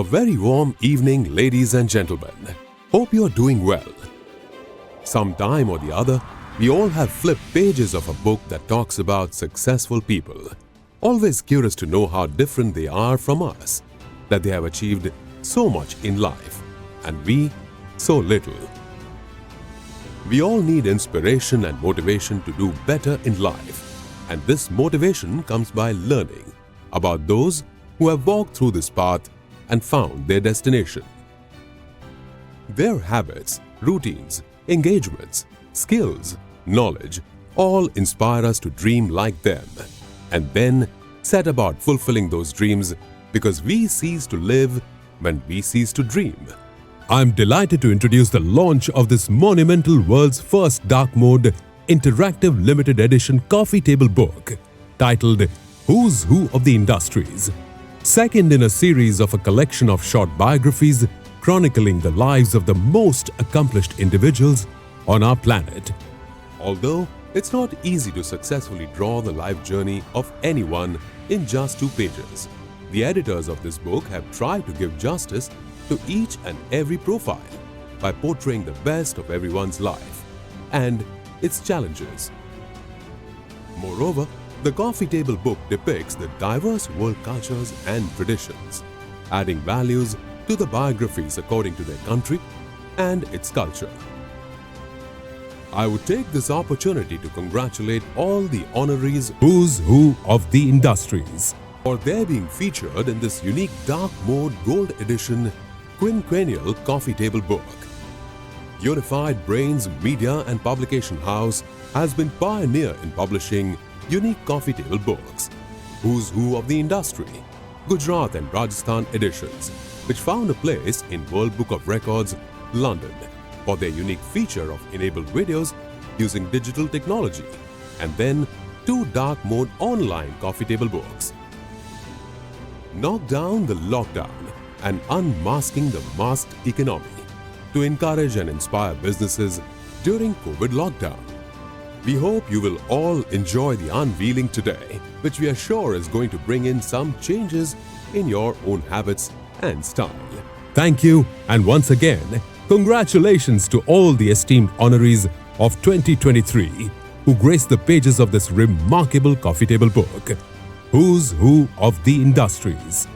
A very warm evening, ladies and gentlemen. Hope you are doing well. Sometime or the other, we all have flipped pages of a book that talks about successful people. Always curious to know how different they are from us, that they have achieved so much in life, and we so little. We all need inspiration and motivation to do better in life, and this motivation comes by learning about those who have walked through this path and found their destination. Their habits, routines, engagements, skills, knowledge all inspire us to dream like them, and then set about fulfilling those dreams because we cease to live when we cease to dream. I'm delighted to introduce the launch of this monumental world's first dark mode interactive limited edition coffee table book titled Who's Who of the Industries, second in a series of a collection of short biographies chronicling the lives of the most accomplished individuals on our planet. Although it's not easy to successfully draw the life journey of anyone in just 2 pages, the editors of this book have tried to give justice to each and every profile by portraying the best of everyone's life and its challenges. Moreover, the coffee table book depicts the diverse world cultures and traditions, adding values to the biographies according to their country and its culture. I would take this opportunity to congratulate all the honorees Who's Who of the Industries for their being featured in this unique dark mode gold edition quinquennial coffee table book. Unified Brains Media and Publication House has been pioneer in publishing unique coffee table books, Who's Who of the Industry, Gujarat and Rajasthan editions, which found a place in World Book of Records, London, for their unique feature of enabled videos using digital technology, and then 2 dark mode online coffee table books. Knock down the lockdown and unmasking the masked economy to encourage and inspire businesses during COVID lockdown. We hope you will all enjoy the unveiling today, which we are sure is going to bring in some changes in your own habits and style. Thank you, and once again, congratulations to all the esteemed honorees of 2023 who graced the pages of this remarkable coffee table book, Who's Who of the Industries.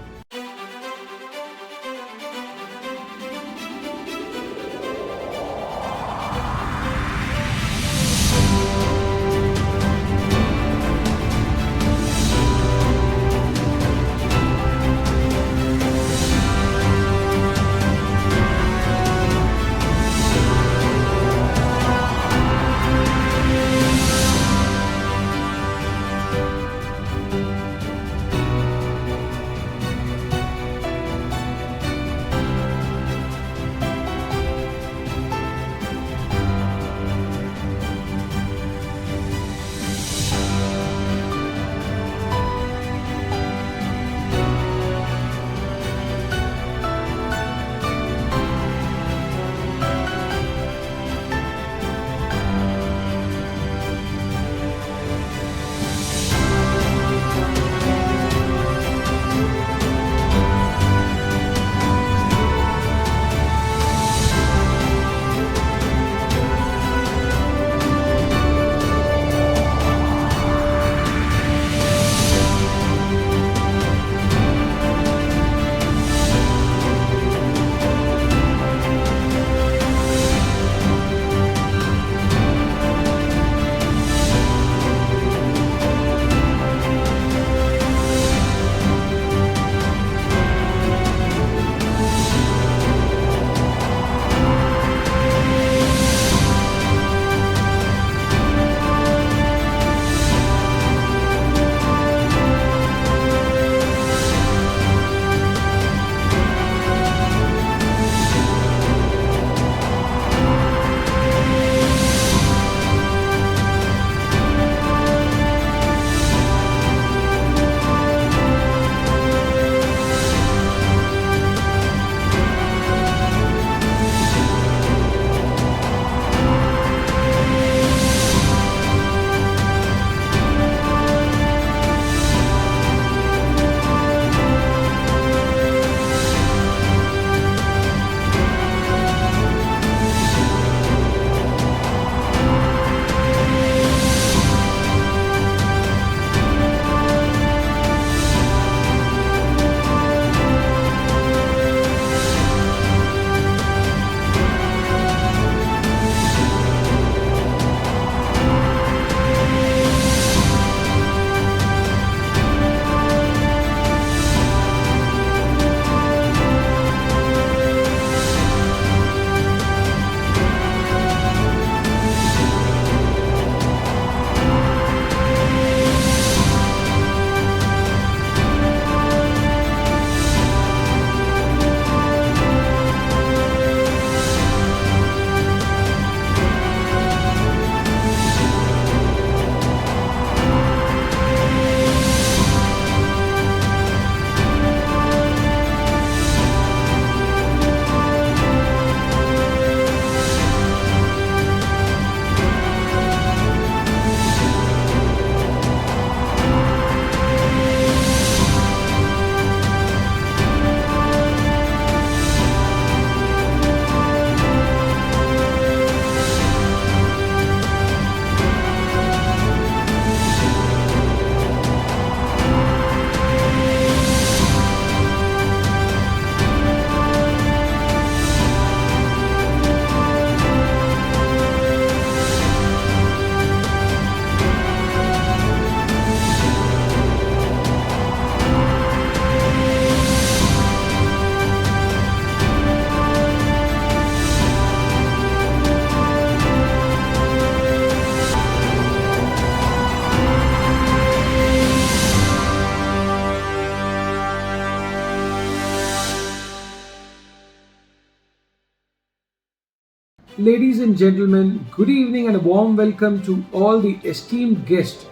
Ladies and gentlemen, good evening and a warm welcome to all the esteemed guests,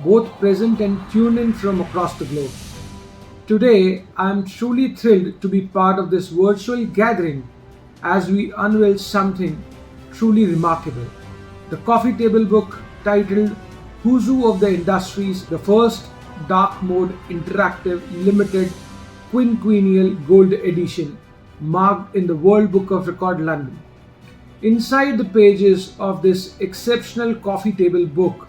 both present and tuned in from across the globe. Today, I am truly thrilled to be part of this virtual gathering as we unveil something truly remarkable. The coffee table book titled Who's Who of the Industries, the first dark mode interactive limited quinquennial gold edition, marked in the World Book of Record London. Inside the pages of this exceptional coffee table book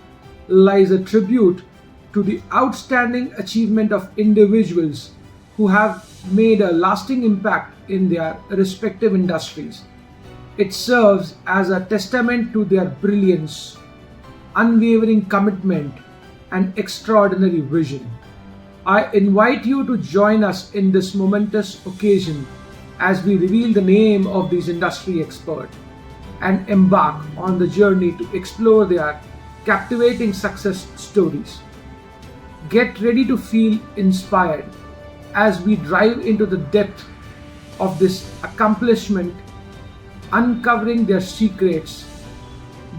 lies a tribute to the outstanding achievement of individuals who have made a lasting impact in their respective industries. It serves as a testament to their brilliance, unwavering commitment, and extraordinary vision. I invite you to join us in this momentous occasion as we reveal the name of these industry experts and embark on the journey to explore their captivating success stories. Get ready to feel inspired as we dive into the depth of this accomplishment, uncovering their secrets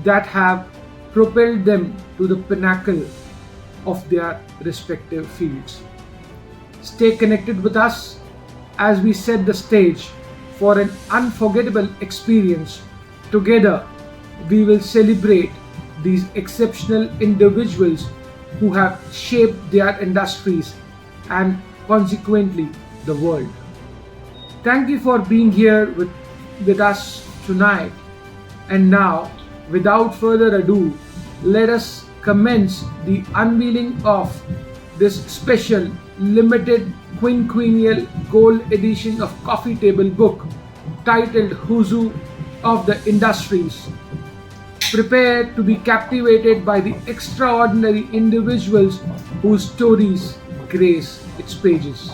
that have propelled them to the pinnacle of their respective fields. Stay connected with us as we set the stage for an unforgettable experience. Together, we will celebrate these exceptional individuals who have shaped their industries and consequently the world. Thank you for being here with us tonight. And now, without further ado, let us commence the unveiling of this special limited quinquennial gold edition of coffee table book titled Who's Who of the Industries. Prepare to be captivated by the extraordinary individuals whose stories grace its pages.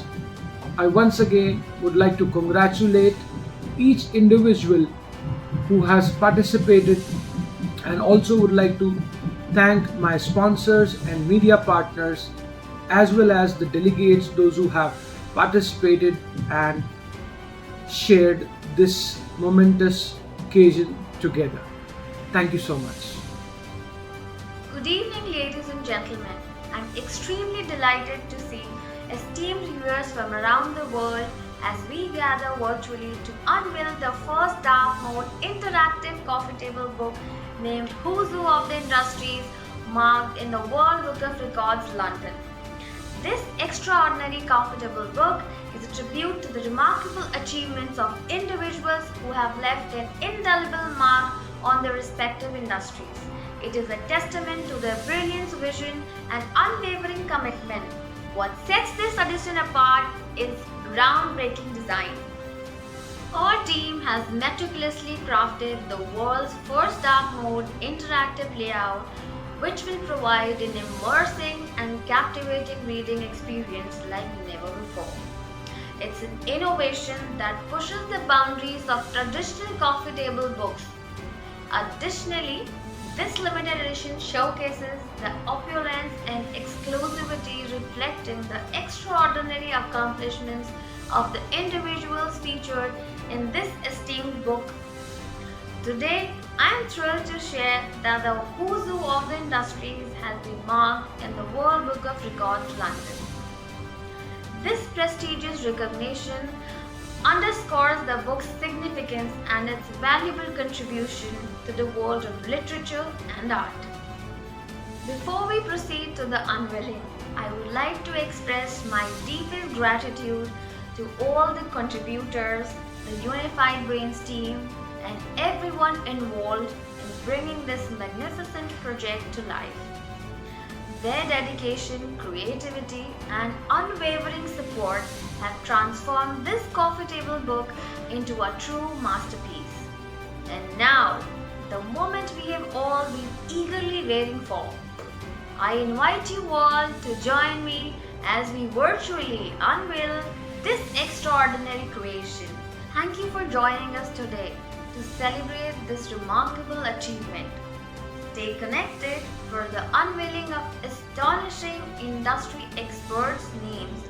I once again would like to congratulate each individual who has participated and also would like to thank my sponsors and media partners as well as the delegates, those who have participated and shared this momentous occasion together. Thank you so much. Good evening, ladies and gentlemen. I'm extremely delighted to see esteemed viewers from around the world as we gather virtually to unveil the first dark mode interactive coffee table book named Who's Who of the Industries, marked in the World Book of Records, London. This extraordinary coffee table book is a tribute to the remarkable achievements of individuals who have left an indelible mark on their respective industries. It is a testament to their brilliance, vision, and unwavering commitment. What sets this edition apart is groundbreaking design. Our team has meticulously crafted the world's first dark mode interactive layout, which will provide an immersing and captivating reading experience like never before. It's an innovation that pushes the boundaries of traditional coffee table books. Additionally, this limited edition showcases the opulence and exclusivity reflecting the extraordinary accomplishments of the individuals featured in this esteemed book. Today, I am thrilled to share that the Who's Who of the Industries has been marked in the World Book of Records, London. This prestigious recognition underscores the book's significance and its valuable contribution to the world of literature and art. Before we proceed to the unveiling, I would like to express my deepest gratitude to all the contributors, the Unified Brains team, and everyone involved in bringing this magnificent project to life. Their dedication, creativity, and unwavering support have transformed this coffee table book into a true masterpiece. And now, the moment we have all been eagerly waiting for. I invite you all to join me as we virtually unveil this extraordinary creation. Thank you for joining us today to celebrate this remarkable achievement. Stay connected for the unveiling of astonishing industry experts' names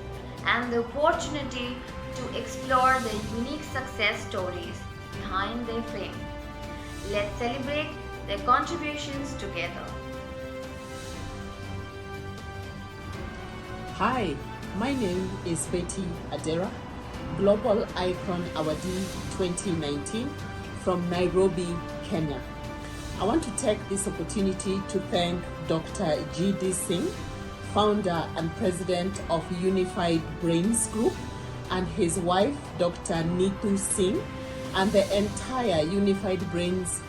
and the opportunity to explore the unique success stories behind their fame. Let's celebrate their contributions together. Hi, my name is Betty Adera, Global Icon Awardee 2019 from Nairobi, Kenya. I want to take this opportunity to thank Dr. G.D. Singh, founder and president of Unified Brains Group, and his wife, Dr. Neetu Singh, and the entire Unified Brains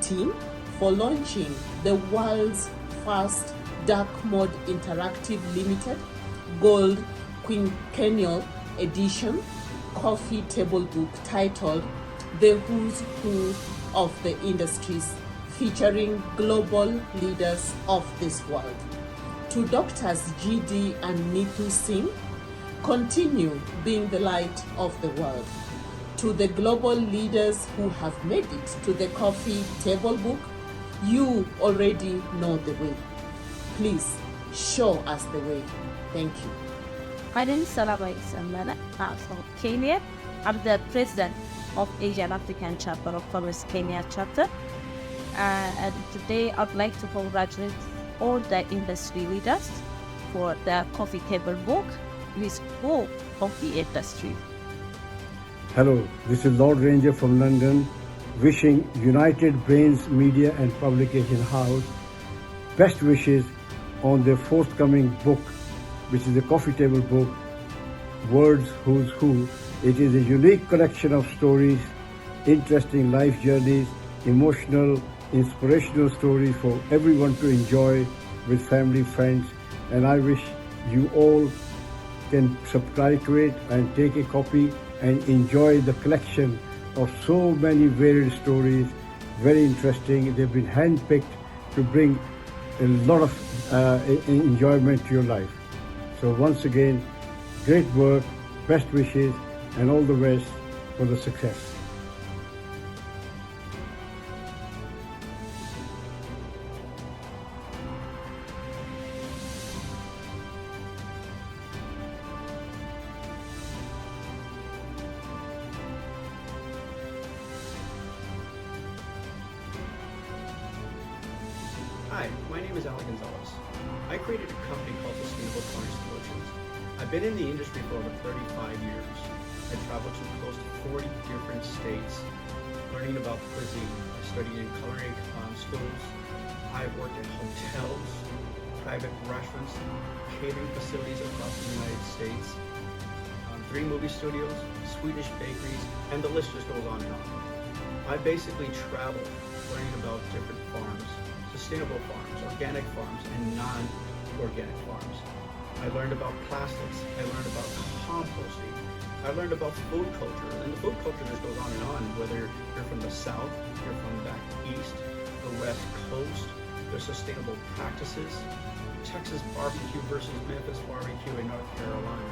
team for launching the world's first dark mode interactive limited gold quinquennial edition coffee table book titled The Who's Who of the Industries, featuring global leaders of this world. To Doctors GD and Neetu Singh, continue being the light of the world. To the global leaders who have made it to the coffee table book, you already know the way. Please show us the way. Thank you. My name is Salabai Samana. I'm from Kenya. I'm the president of Asian African Chapter of Commerce Kenya chapter. And today I'd like to congratulate all the industry leaders for the coffee table book with hope of the industry. Hello, this is Lord Ranger from London, wishing United Brains Media and Publication House best wishes on their forthcoming book, which is the coffee table book, World's Who's Who. It is a unique collection of stories, interesting life journeys, emotional, inspirational stories for everyone to enjoy with family, friends, and I wish you all can subscribe to it and take a copy and enjoy the collection of so many varied stories, very interesting. They've been handpicked to bring a lot of enjoyment to your life. So once again, great work, best wishes, and all the best for the success. Hi, my name is Alec Gonzalez. I created a company called Sustainable Culinary Solutions. I've been in the industry for over 35 years. I traveled to close to 40 different states, learning about cuisine. I studied in culinary schools. I've worked in hotels, private restaurants, catering facilities across the United States, 3 movie studios, Swedish bakeries, and the list just goes on and on. I basically traveled learning about different farms, sustainable farms, organic farms, and non-organic farms. I learned about plastics. I learned about composting. I learned about food culture. And the food culture just goes on and on, whether you're from the South, you're from back East, the West Coast, there's sustainable practices, Texas barbecue versus Memphis barbecue in North Carolina.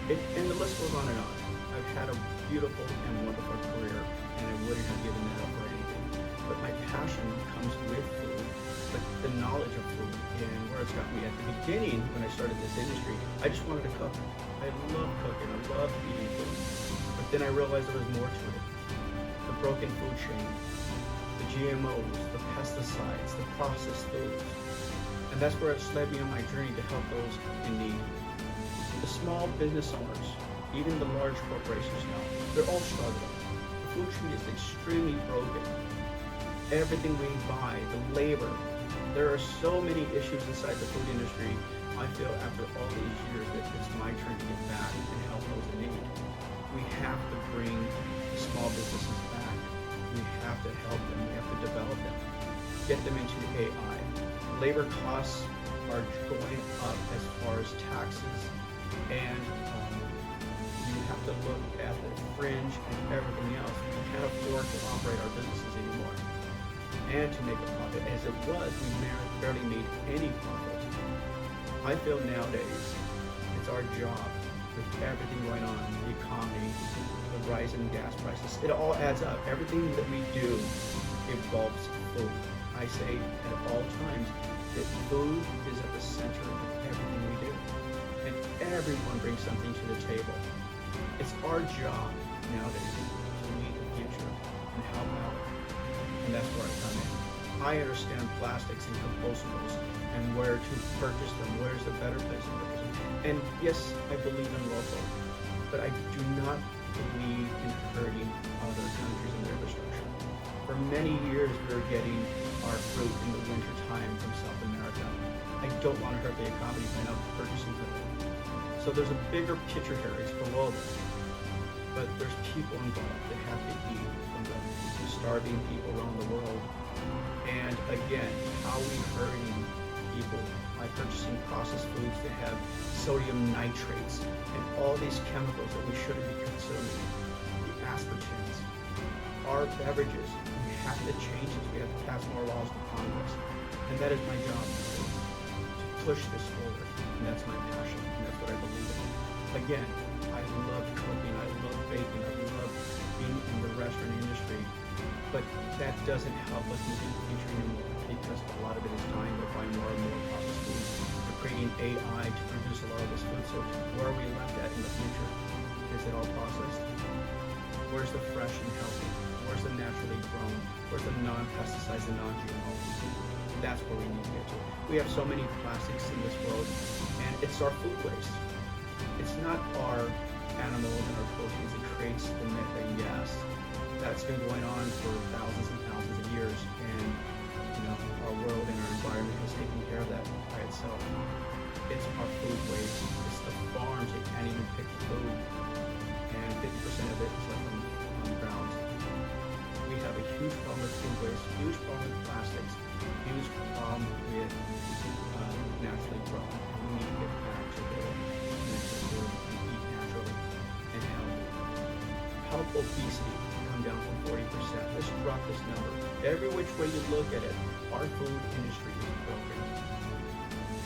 And the list goes on and on. I've had a beautiful and wonderful career, and I wouldn't have given that up for anything. But my passion comes with food, but the knowledge of food and where it's got me. At the beginning, when I started this industry, I just wanted to cook. I love cooking, I love eating food. But then I realized there was more to it. The broken food chain, the GMOs, the pesticides, the processed foods. And that's where it's led me on my journey to help those in need. The small business owners, even the large corporations now, they're all struggling. The food chain is extremely broken. Everything we buy, the labor, there are so many issues inside the food industry. I feel after all these years that it's my turn to get back and help those in need. We have to bring the small businesses back. We have to help them, we have to develop them, get them into AI. Labor costs are going up as far as taxes, and you have to look at the fringe and everything else. We can't afford to operate our businesses anymore and to make a profit. As it was, we barely made any profit. I feel nowadays it's our job, with everything going on, the economy, the rise in gas prices, it all adds up. Everything that we do involves food. I say at all times that food is at the center of everything we do. And everyone brings something to the table. It's our job nowadays to lead the future and help out. And that's where I I understand plastics and compostables and where to purchase them, where's the better place to purchase them. And yes, I believe in local, but I do not believe in hurting other countries and their infrastructure. For many years, we were getting our fruit in the winter time from South America. I don't want to hurt the economy by not purchasing from them. So there's a bigger picture here, it's global. But there's people involved that have to eat from the starving people around the world. And again, how are we hurting people by purchasing processed foods that have sodium nitrates and all these chemicals that we shouldn't be consuming? The aspartames, our beverages, we have to change this. We have to pass more laws to Congress. And that is my job, to push this forward. And that's my passion, and that's what I believe in. Again, I love cooking, I love baking, I love being in the restaurant industry, but that doesn't help us move in the future anymore because a lot of it is dying. We're buying more and more processed foods. We're creating AI to produce a lot of this food. So where are we left at in the future? Is it all processed? Where's the fresh and healthy? Where's the naturally grown? Where's the non-pesticides and non-GMO? That's where we need to get to. We have so many plastics in this world, and it's our food waste. It's not our animals and our proteins that creates the methane gas. That's been going on for thousands and thousands of years, and our world and our environment has taken care of that by itself. It's our food waste. It's the farms that can't even pick the food, and 50% of it is left on the ground. We have a huge problem with food waste, huge problem with plastics, huge problem with naturally grown. And we need to get back to the natural and eat naturally and healthy. Help obesity come down from 40%. Let's drop this number. Every which way you look at it, our food industry is broken.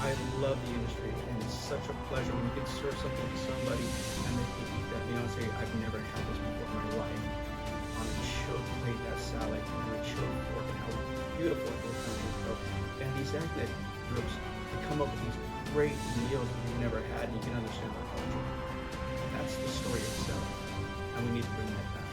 I love the industry, and it's such a pleasure when you can serve something to somebody and they can eat that. Say, I've never had this before in my life. On a chilled plate, that salad, and a chilled fork, and how beautiful it looks on this boat. And these ethnic groups, they come up with these great meals that you've never had, and you can understand their culture. That's the story itself, and we need to bring that back.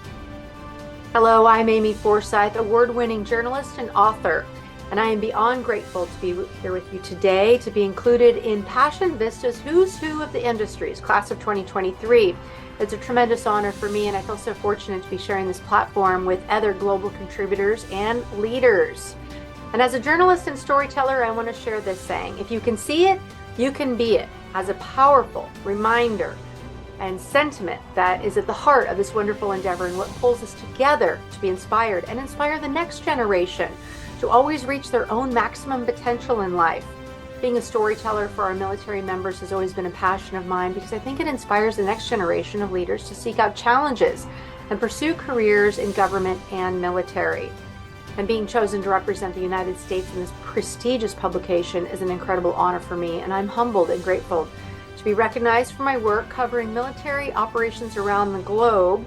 Hello, I'm Amy Forsyth, award-winning journalist and author, and I am beyond grateful to be here with you today to be included in Passion Vista's Who's Who of the Industries, class of 2023. It's a tremendous honor for me, and I feel so fortunate to be sharing this platform with other global contributors and leaders. And as a journalist and storyteller, I want to share this saying: if you can see it, you can be it, as a powerful reminder and sentiment that is at the heart of this wonderful endeavor and what pulls us together to be inspired and inspire the next generation to always reach their own maximum potential in life. Being a storyteller for our military members has always been a passion of mine because I think it inspires the next generation of leaders to seek out challenges and pursue careers in government and military. And being chosen to represent the United States in this prestigious publication is an incredible honor for me, and I'm humbled and grateful to be recognized for my work covering military operations around the globe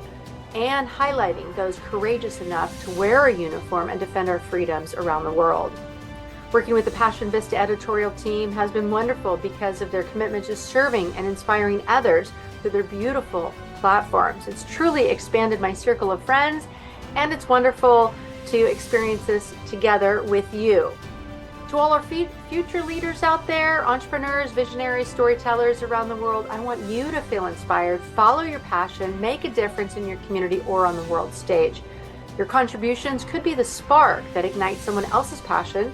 and highlighting those courageous enough to wear a uniform and defend our freedoms around the world. Working with the Passion Vista editorial team has been wonderful because of their commitment to serving and inspiring others through their beautiful platforms. It's truly expanded my circle of friends, and it's wonderful to experience this together with you. To all our future leaders out there, entrepreneurs, visionaries, storytellers around the world, I want you to feel inspired, follow your passion, make a difference in your community or on the world stage. Your contributions could be the spark that ignites someone else's passion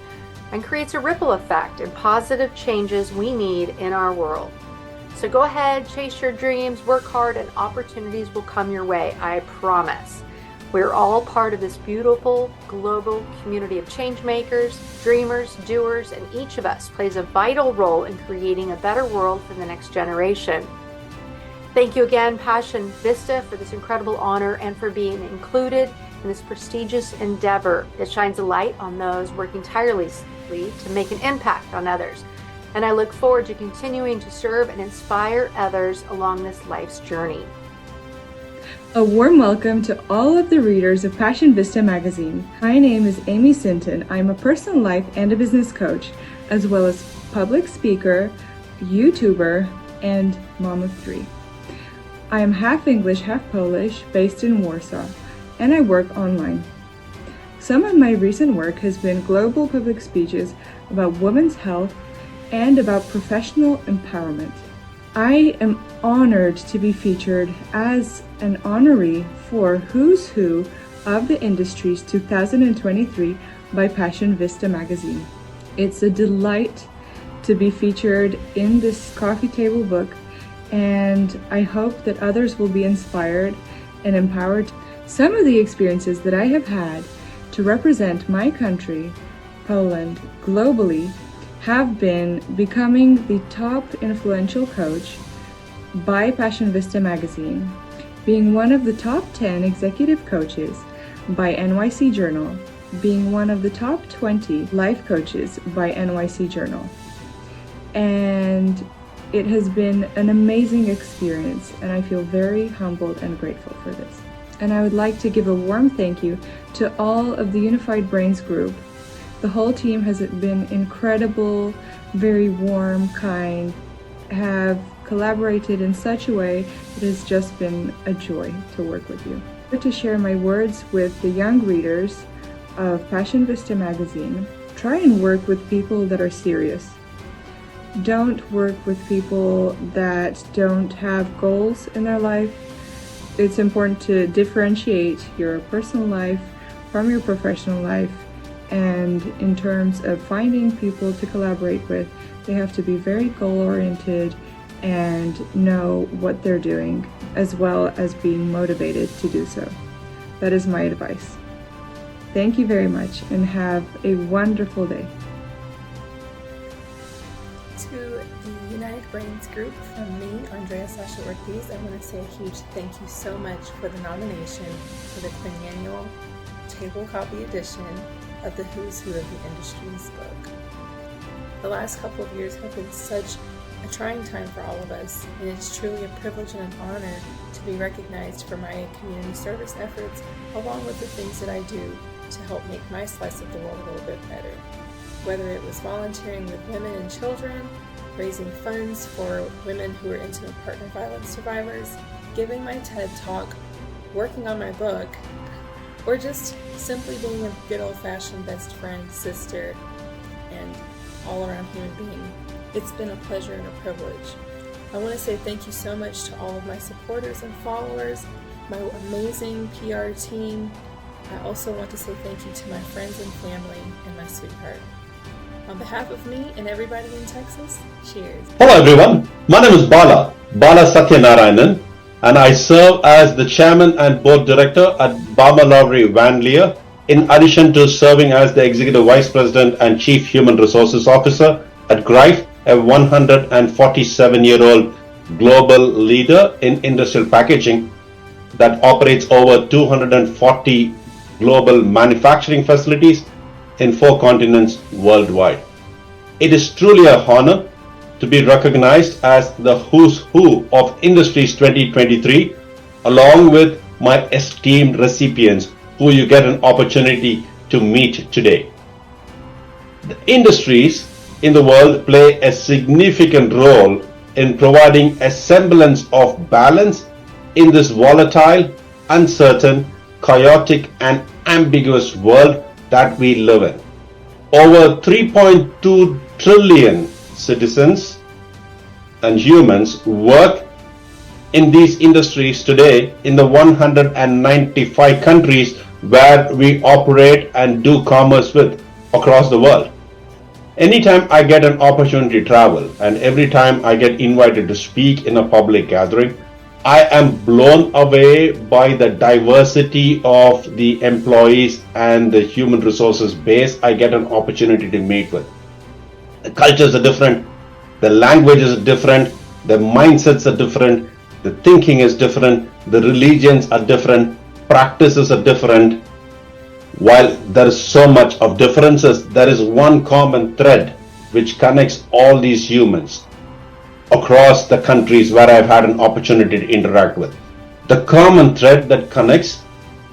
and creates a ripple effect and positive changes we need in our world. So go ahead, chase your dreams, work hard, and opportunities will come your way, I promise. We're all part of this beautiful global community of change makers, dreamers, doers, and each of us plays a vital role in creating a better world for the next generation. Thank you again, Passion Vista, for this incredible honor and for being included in this prestigious endeavor that shines a light on those working tirelessly to make an impact on others. And I look forward to continuing to serve and inspire others along this life's journey. A warm welcome to all of the readers of Passion Vista magazine. My name is Amy Sinton. I'm a personal life and a business coach, as well as public speaker, YouTuber, and mom of 3. I am half English, half Polish, based in Warsaw, and I work online. Some of my recent work has been global public speeches about women's health and about professional empowerment. I am honored to be featured as an honoree for Who's Who of the Industries 2023 by Passion Vista magazine. It's a delight to be featured in this coffee table book, and I hope that others will be inspired and empowered. Some of the experiences that I have had to represent my country, Poland, globally have been becoming the top influential coach by Passion Vista magazine, being one of the top 10 executive coaches by NYC Journal, being one of the top 20 life coaches by NYC Journal. And it has been an amazing experience, and I feel very humbled and grateful for this. And I would like to give a warm thank you to all of the Unified Brains group. The whole team has been incredible, very warm, kind, have collaborated in such a way it has just been a joy to work with you. To share my words with the young readers of Passion Vista magazine, try and work with people that are serious. Don't work with people that don't have goals in their life. It's important to differentiate your personal life from your professional life. And in terms of finding people to collaborate with, they have to be very goal-oriented and know what they're doing, as well as being motivated to do so. That is my advice. Thank you very much and have a wonderful day. To the United Brains group, from me, Andrea Sasha Ortiz, I want to say a huge thank you so much for the nomination for the quinquennial table copy edition of the Who's Who of the Industries book. The last couple of years have been such a trying time for all of us, and it's truly a privilege and an honor to be recognized for my community service efforts, along with the things that I do to help make my slice of the world a little bit better. Whether it was volunteering with women and children, raising funds for women who are intimate partner violence survivors, giving my TED Talk, working on my book, or just simply being a good old-fashioned best friend, sister, and all-around human being. It's been a pleasure and a privilege. I want to say thank you so much to all of my supporters and followers, my amazing PR team. I also want to say thank you to my friends and family and my sweetheart. On behalf of me and everybody in Texas, cheers. Hello everyone, my name is Bala Satyanarayanan, and I serve as the Chairman and Board Director at Bama Lowry Van Leer, in addition to serving as the Executive Vice President and Chief Human Resources Officer at Greif, a 147-year-old global leader in industrial packaging that operates over 240 global manufacturing facilities in 4 continents worldwide. It is truly an honor to be recognized as the Who's Who of Industries 2023, along with my esteemed recipients who you get an opportunity to meet today. The industries in the world play a significant role in providing a semblance of balance in this volatile, uncertain, chaotic, and ambiguous world that we live in. Over 3.2 trillion citizens and humans work in these industries today in the 195 countries where we operate and do commerce with across the world. Anytime I get an opportunity to travel, and every time I get invited to speak in a public gathering, I am blown away by the diversity of the employees and the human resources base I get an opportunity to meet with. The cultures are different, the languages are different, the mindsets are different, the thinking is different, the religions are different, practices are different. While there is so much of differences, there is one common thread which connects all these humans across the countries where I've had an opportunity to interact with. The common thread that connects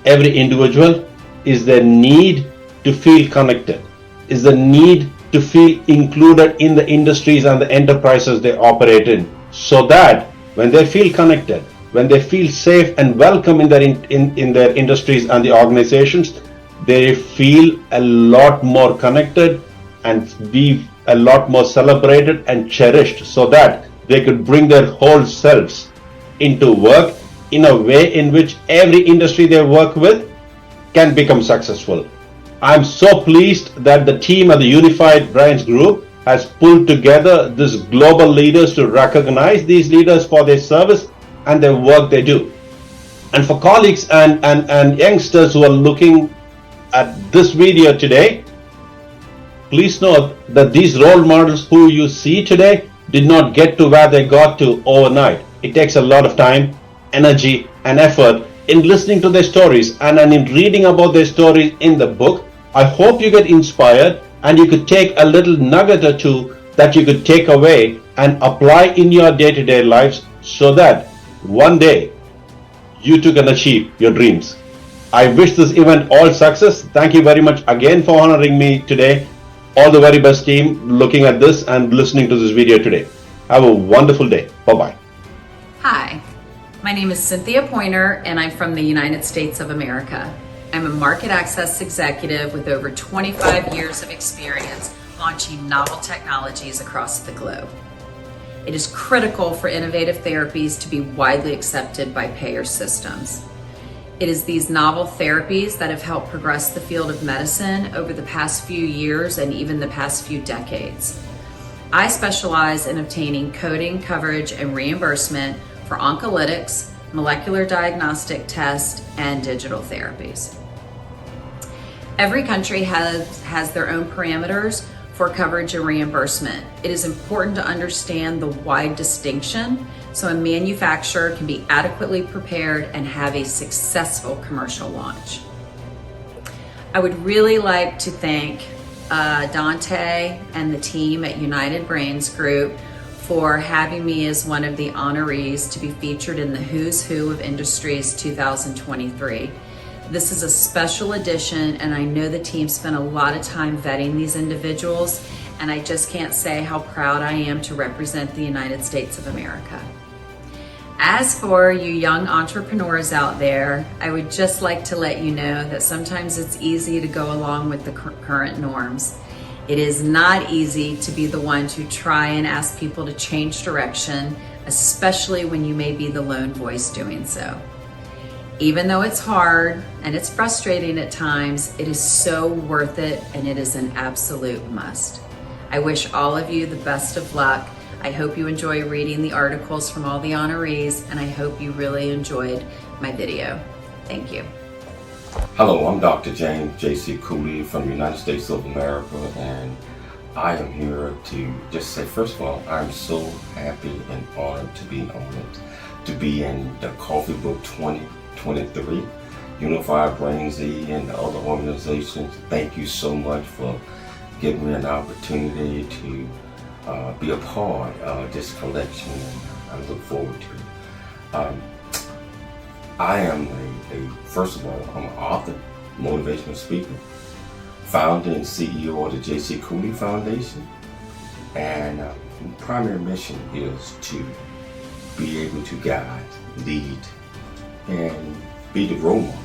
every individual is the need to feel connected, is the need to feel included in the industries and the enterprises they operate in, so that when they feel connected, when they feel safe and welcome in their industries and the organizations, they feel a lot more connected and be a lot more celebrated and cherished, so that they could bring their whole selves into work in a way in which every industry they work with can become successful. I'm so pleased that the team at the Unified Brains Group has pulled together these global leaders to recognize these leaders for their service and their work they do. And for colleagues and youngsters who are looking at this video today, please note that these role models who you see today did not get to where they got to overnight. It takes a lot of time, energy, and effort in listening to their stories and in reading about their stories in the book. I hope you get inspired and you could take a little nugget or two that you could take away and apply in your day-to-day lives, so that one day you too can achieve your dreams. I wish this event all success. Thank you very much again for honoring me today. All the very best team looking at this and listening to this video today. Have a wonderful day. Bye-bye. Hi, my name is Cynthia Pointer and I'm from the United States of America. I'm a market access executive with over 25 years of experience launching novel technologies across the globe. It is critical for innovative therapies to be widely accepted by payer systems. It is these novel therapies that have helped progress the field of medicine over the past few years and even the past few decades. I specialize in obtaining coding, coverage, and reimbursement for oncolytics, molecular diagnostic tests, and digital therapies. Every country has their own parameters for coverage and reimbursement. It is important to understand the wide distinction so a manufacturer can be adequately prepared and have a successful commercial launch. I would really like to thank Dante and the team at United Brains Group for having me as one of the honorees to be featured in the Who's Who of Industries 2023. This is a special edition, and I know the team spent a lot of time vetting these individuals, and I just can't say how proud I am to represent the United States of America. As for you young entrepreneurs out there, I would just like to let you know that sometimes it's easy to go along with the current norms. It is not easy to be the one to try and ask people to change direction, especially when you may be the lone voice doing so. Even though it's hard and it's frustrating at times, it is so worth it, and it is an absolute must. I wish all of you the best of luck. I hope you enjoy reading the articles from all the honorees, and I hope you really enjoyed my video. Thank you. Hello, I'm Dr. James J.C. Cooley from the United States of America, and I am here to just say, first of all, I'm so happy and honored to be in the Coffee Book 2023, Unified Brains E and the other organizations. Thank you so much for giving me an opportunity to be a part of this collection, and I look forward to it. I am first of all, I'm an author, motivational speaker, founder and CEO of the J.C. Cooley Foundation, and primary mission is to be able to guide, lead, and be the role model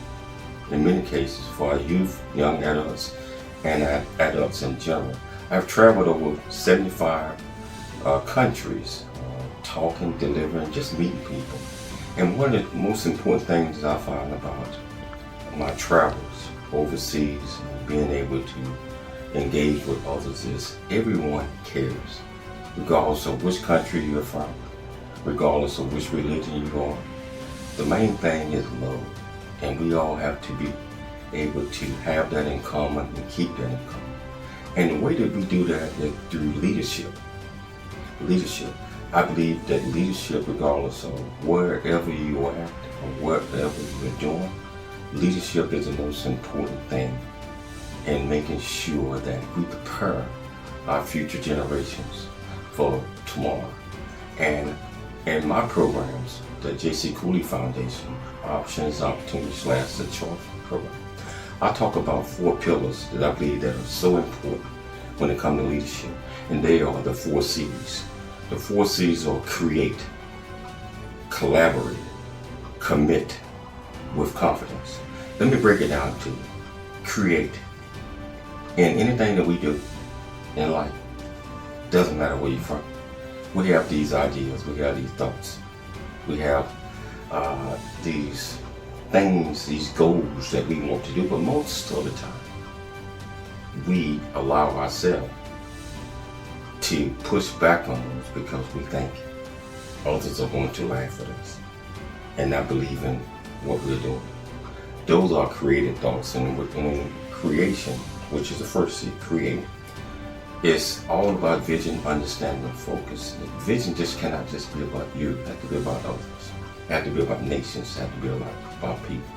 in many cases for our youth, young adults, and adults in general. I've traveled over 75 countries, talking, delivering, just meeting people. And one of the most important things I found about my travels overseas and being able to engage with others is everyone cares, regardless of which country you're from, regardless of which religion you are. The main thing is love, and we all have to be able to have that in common and keep that in common. And the way that we do that is through leadership. I believe that leadership, regardless of wherever you are at or whatever you're doing, leadership is the most important thing in making sure that we prepare our future generations for tomorrow. And in my programs, the J.C. Cooley Foundation, Options, Opportunities, the Choice program, I talk about 4 pillars that I believe that are so important when it comes to leadership, and they are the 4 C's. The 4 C's are create, collaborate, commit with confidence. Let me break it down to you. create in anything that we do in life. Doesn't matter where you're from. We have these ideas, we have these thoughts, we have these things, these goals that we want to do, but most of the time we allow ourselves to push back on those because we think others are going to laugh at us and not believe in what we're doing. Those are creative thoughts, and in creation, which is the first C, create, it's all about vision, understanding, and focus. Vision just cannot just be about you. It has to be about others. It has to be about nations. It has to be about people.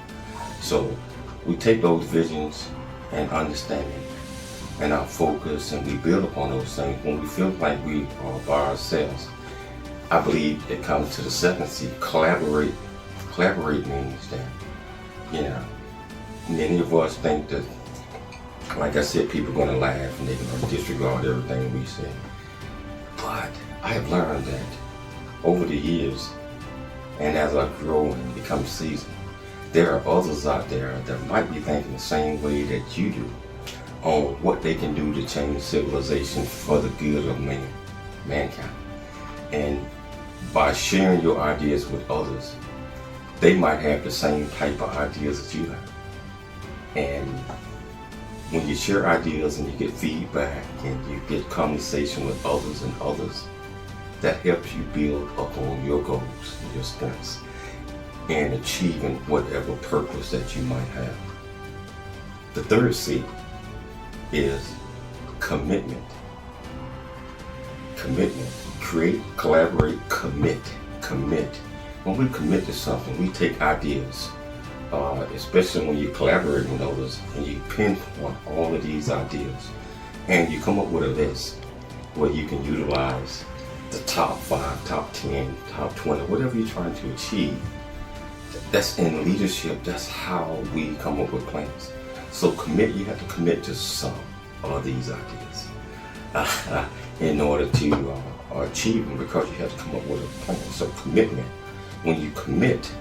So we take those visions and understanding and our focus, and we build upon those things. When we feel like we are by ourselves, I believe it comes to the second C, collaborate. Collaborate means that, many of us think that, like I said, people are going to laugh and they're going to disregard everything we say. But I have learned that over the years, and as I grow and become seasoned, there are others out there that might be thinking the same way that you do on what they can do to change civilization for the good of mankind. And by sharing your ideas with others, they might have the same type of ideas that you have. And when you share ideas and you get feedback and you get conversation with others and others, that helps you build upon your goals and your strengths and achieving whatever purpose that you might have. The third C is commitment. Commitment. Create, collaborate, commit. Commit. When we commit to something, we take ideas, especially when you collaborate with others and you pinpoint all of these ideas and you come up with a list where you can utilize the top 5, top 10, top 20, whatever you're trying to achieve. That's in leadership. That's how we come up with plans. So commit, you have to commit to some of these ideas in order to achieve them, because you have to come up with a plan. So commitment. When you commit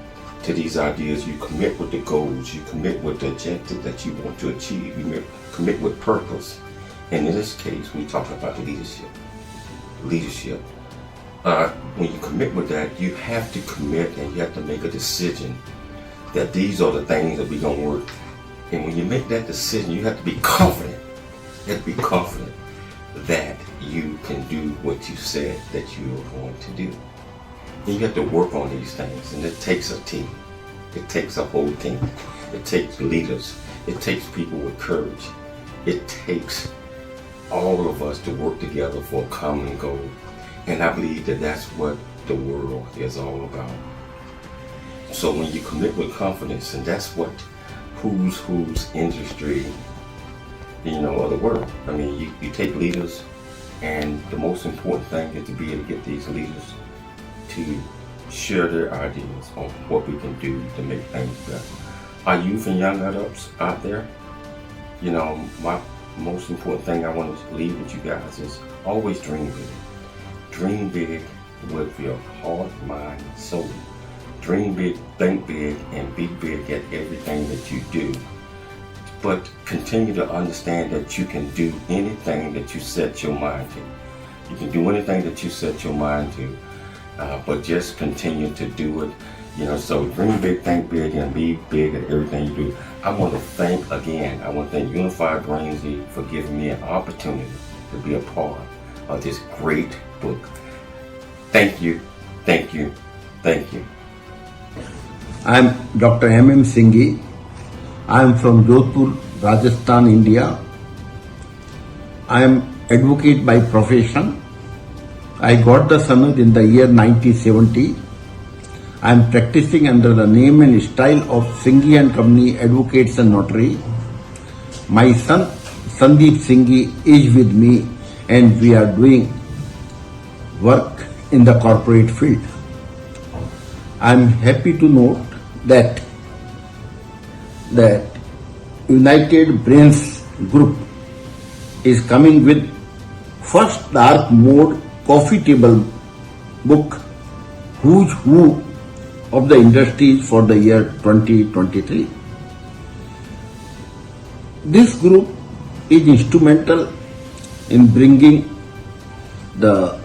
to these ideas, you commit with the goals, you commit with the objective that you want to achieve, you commit with purpose. And in this case, we're talking about leadership. Leadership. When you commit with that, you have to commit and you have to make a decision that these are the things that we're going to work. And when you make that decision, you have to be confident. You have to be confident that you can do what you said that you are going to do. And you have to work on these things, and it takes a team. It takes a whole team. It takes leaders. It takes people with courage. It takes all of us to work together for a common goal. And I believe that that's what the world is all about. So when you commit with confidence, and that's what who's industry, of the world. I mean, you take leaders, and the most important thing is to be able to get these leaders to share their ideas on what we can do to make things better. Our youth and young adults out there, my most important thing I want to leave with you guys is always dream big. Dream big with your heart, mind, and soul. Dream big, think big, and be big at everything that you do. But continue to understand that you can do anything that you set your mind to. You can do anything that you set your mind to. But just continue to do it, so dream big, think big, and be big at everything you do. I want to thank Unified Brains for giving me an opportunity to be a part of this great book. Thank you, thank you, thank you. I'm Dr. M.M. Singhi. I'm from Jodhpur, Rajasthan, India. I'm advocate by profession. I got the sanad in the year 1970. I am practicing under the name and style of Singhi and Company Advocates and Notary. My son Sandeep Singhi is with me, and we are doing work in the corporate field. I am happy to note that United Brains Group is coming with first dark mode coffee table book, Who's Who of the Industries for the year 2023. This group is instrumental in bringing the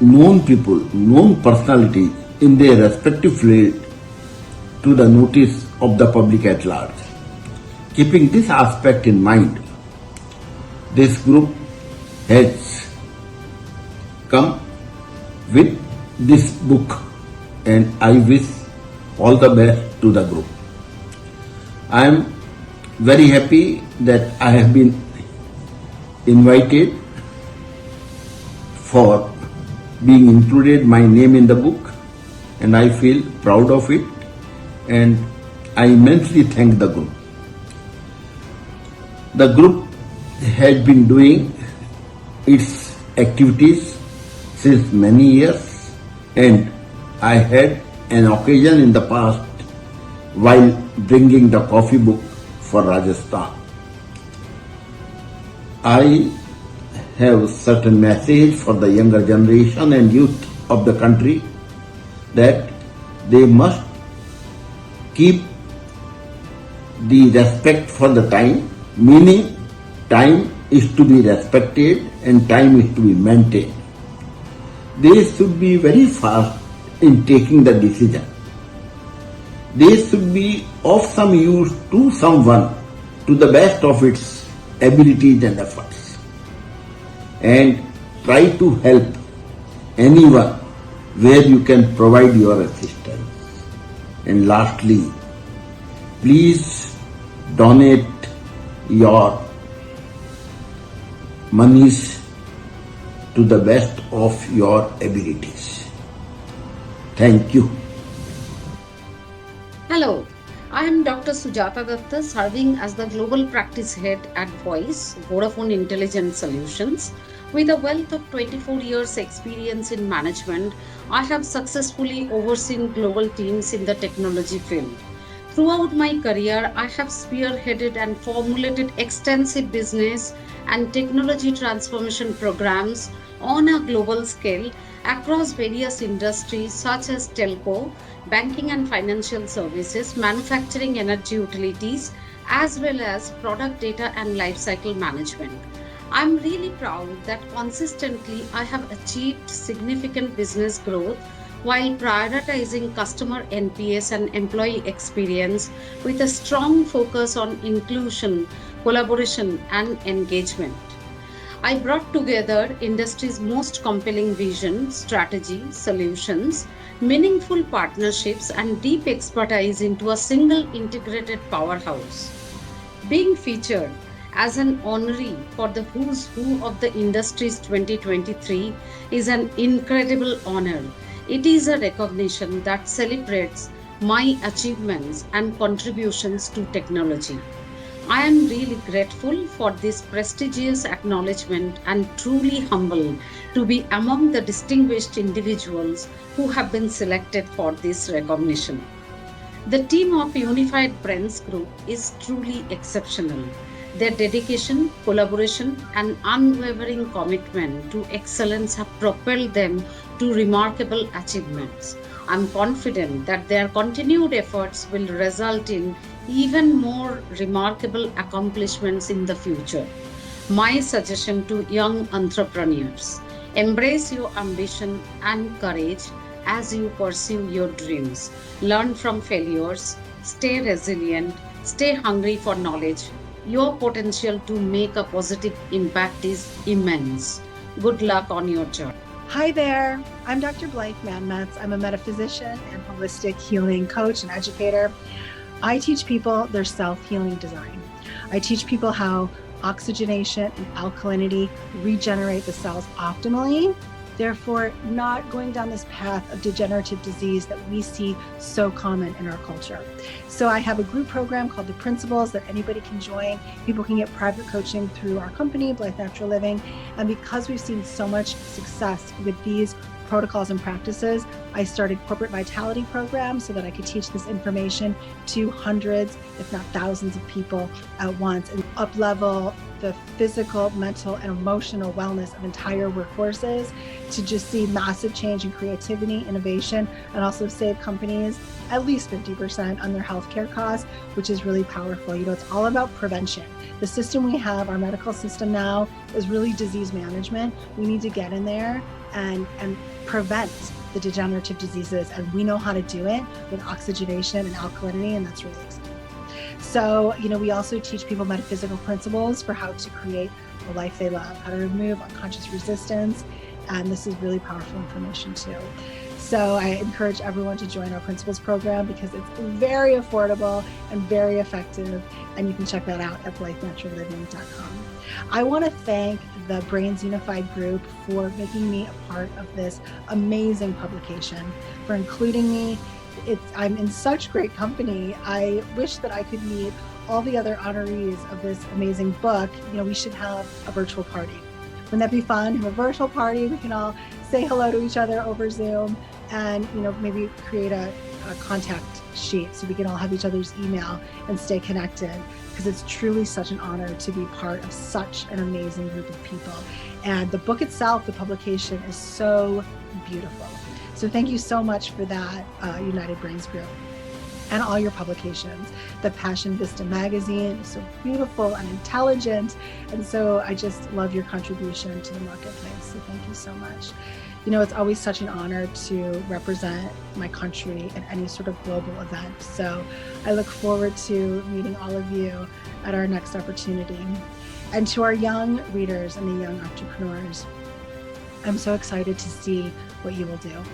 known people, known personalities in their respective field to the notice of the public at large. Keeping this aspect in mind, this group has come with this book, and I wish all the best to the group. I am very happy that I have been invited for being included my name in the book, and I feel proud of it, and I immensely thank the group. The group has been doing its activities since many years, and I had an occasion in the past while bringing the coffee book for Rajasthan. I have certain message for the younger generation and youth of the country that they must keep the respect for the time, meaning time is to be respected and time is to be maintained. They should be very fast in taking the decision. They should be of some use to someone to the best of its abilities and efforts, and try to help anyone where you can provide your assistance. And lastly, please donate your monies to the best of your abilities. Thank you. Hello, I am Dr. Sujata Datta, serving as the Global Practice Head at Voice, Vodafone Intelligent Solutions. With a wealth of 24 years experience in management, I have successfully overseen global teams in the technology field. Throughout my career, I have spearheaded and formulated extensive business and technology transformation programs on a global scale across various industries such as telco, banking and financial services, manufacturing, energy utilities, as well as product data and lifecycle management. I'm really proud that consistently I have achieved significant business growth while prioritizing customer NPS and employee experience with a strong focus on inclusion, collaboration, and engagement. I brought together industry's most compelling vision, strategy, solutions, meaningful partnerships, and deep expertise into a single integrated powerhouse. Being featured as an honoree for the Who's Who of the Industry's 2023 is an incredible honor. It is a recognition that celebrates my achievements and contributions to technology. I am really grateful for this prestigious acknowledgement and truly humbled to be among the distinguished individuals who have been selected for this recognition. The team of Unified Brands Group is truly exceptional. Their dedication, collaboration, and unwavering commitment to excellence have propelled them to remarkable achievements. I'm confident that their continued efforts will result in even more remarkable accomplishments in the future. My suggestion to young entrepreneurs: embrace your ambition and courage as you pursue your dreams. Learn from failures, stay resilient, stay hungry for knowledge. Your potential to make a positive impact is immense. Good luck on your journey. Hi there, I'm Dr. Blythe Manmetz. I'm a metaphysician and holistic healing coach and educator. I teach people their self-healing design. I teach people how oxygenation and alkalinity regenerate the cells optimally, therefore not going down this path of degenerative disease that we see so common in our culture. So I have a group program called The Principles that anybody can join. People can get private coaching through our company, Blythe Natural Living. And because we've seen so much success with these protocols and practices, I started corporate vitality programs so that I could teach this information to hundreds, if not thousands of people at once and up-level the physical, mental, and emotional wellness of entire workforces to just see massive change in creativity, innovation, and also save companies at least 50% on their healthcare costs, which is really powerful. You know, it's all about prevention. The system we have, our medical system now, is really disease management. We need to get in there and prevent the degenerative diseases, and we know how to do it with oxygenation and alkalinity, and that's really exciting. So, you know, we also teach people metaphysical principles for how to create the life they love, how to remove unconscious resistance, and this is really powerful information too. So I encourage everyone to join our principles program because it's very affordable and very effective, and you can check that out at blythenaturalliving.com. I want to thank the Brains Unified group for making me a part of this amazing publication, for including me. I'm in such great company. I wish that I could meet all the other honorees of this amazing book. You know, we should have a virtual party. Wouldn't that be fun? Have a virtual party. We can all say hello to each other over Zoom and, you know, maybe create a contact sheet so we can all have each other's email and stay connected, because it's truly such an honor to be part of such an amazing group of people. And the book itself, the publication, is so beautiful. So thank you so much for that, United Brains Group, and all your publications. The Passion Vista magazine is so beautiful and intelligent, and so I just love your contribution to the marketplace. So thank you so much. You know, it's always such an honor to represent my country at any sort of global event. So I look forward to meeting all of you at our next opportunity. And to our young readers and the young entrepreneurs, I'm so excited to see what you will do.